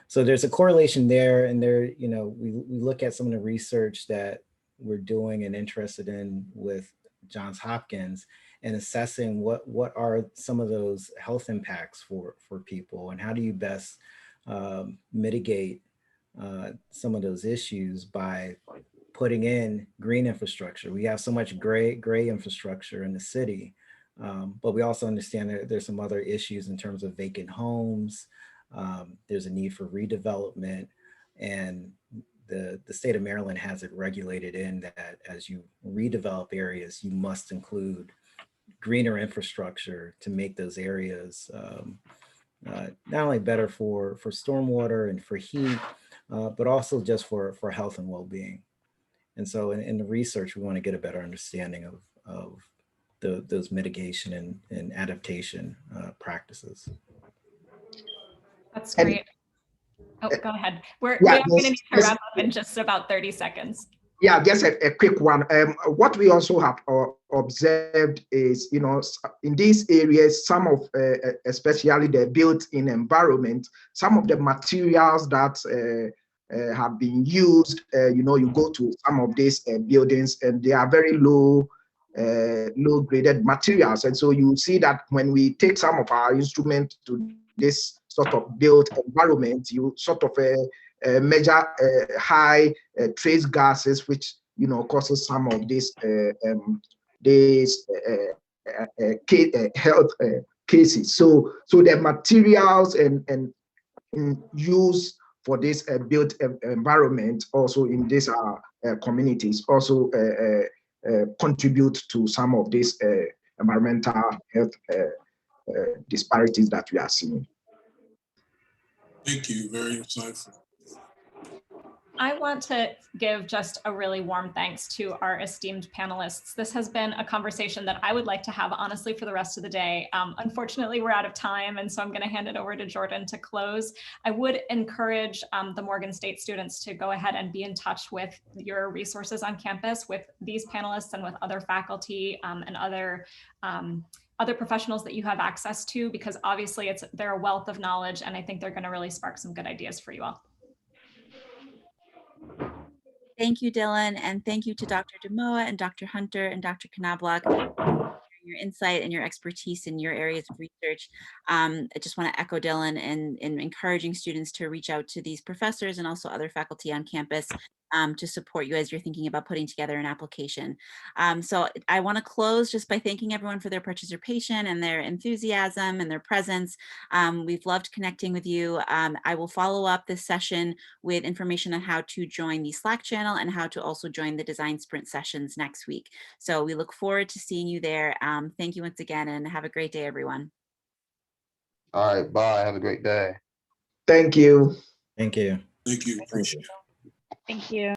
So there's a correlation there, and there, you know, we look at some of the research that we're doing and interested in with Johns Hopkins and assessing what are some of those health impacts for people, and how do you best mitigate some of those issues by putting in green infrastructure. We have so much gray infrastructure in the city, but we also understand that there's some other issues in terms of vacant homes. There's a need for redevelopment, and the state of Maryland has it regulated in that as you redevelop areas, you must include greener infrastructure to make those areas not only better for stormwater and for heat, but also just for health and well-being. And so in the research, we want to get a better understanding of those mitigation and adaptation practices. That's great. Oh, go ahead. We are going to need to wrap up in just about 30 seconds. Yeah, just a quick one. What we also have observed is, you know, in these areas, some of, especially the built-in environment, some of the materials that have been used, you know, you go to some of these buildings and they are very low graded materials. And so you see that when we take some of our instruments to this sort of built environment, you sort of measure high trace gases, which, you know, causes some of these health cases. So the materials and use for this built environment also in these communities also contribute to some of these environmental health disparities that we are seeing. Thank you, very insightful. I want to give just a really warm thanks to our esteemed panelists. This has been a conversation that I would like to have, honestly, for the rest of the day. Unfortunately, we're out of time, and so I'm going to hand it over to Jordan to close. I would encourage the Morgan State students to go ahead and be in touch with your resources on campus, with these panelists and with other faculty and other professionals that you have access to, because obviously they're a wealth of knowledge, and I think they're going to really spark some good ideas for you all. Thank you, Dylan, and thank you to Dr. Damoa and Dr. Hunter and Dr. Knobloch for your insight and your expertise in your areas of research. I just want to echo Dylan in encouraging students to reach out to these professors and also other faculty on campus to support you as you're thinking about putting together an application. So I want to close just by thanking everyone for their participation and their enthusiasm and their presence. We've loved connecting with you. I will follow up this session with information on how to join the Slack channel and how to also join the design sprint sessions next week. So we look forward to seeing you there. Thank you once again, and have a great day, everyone. All right, bye. Have a great day. Thank you. Thank you. Thank you, appreciate it. Thank you.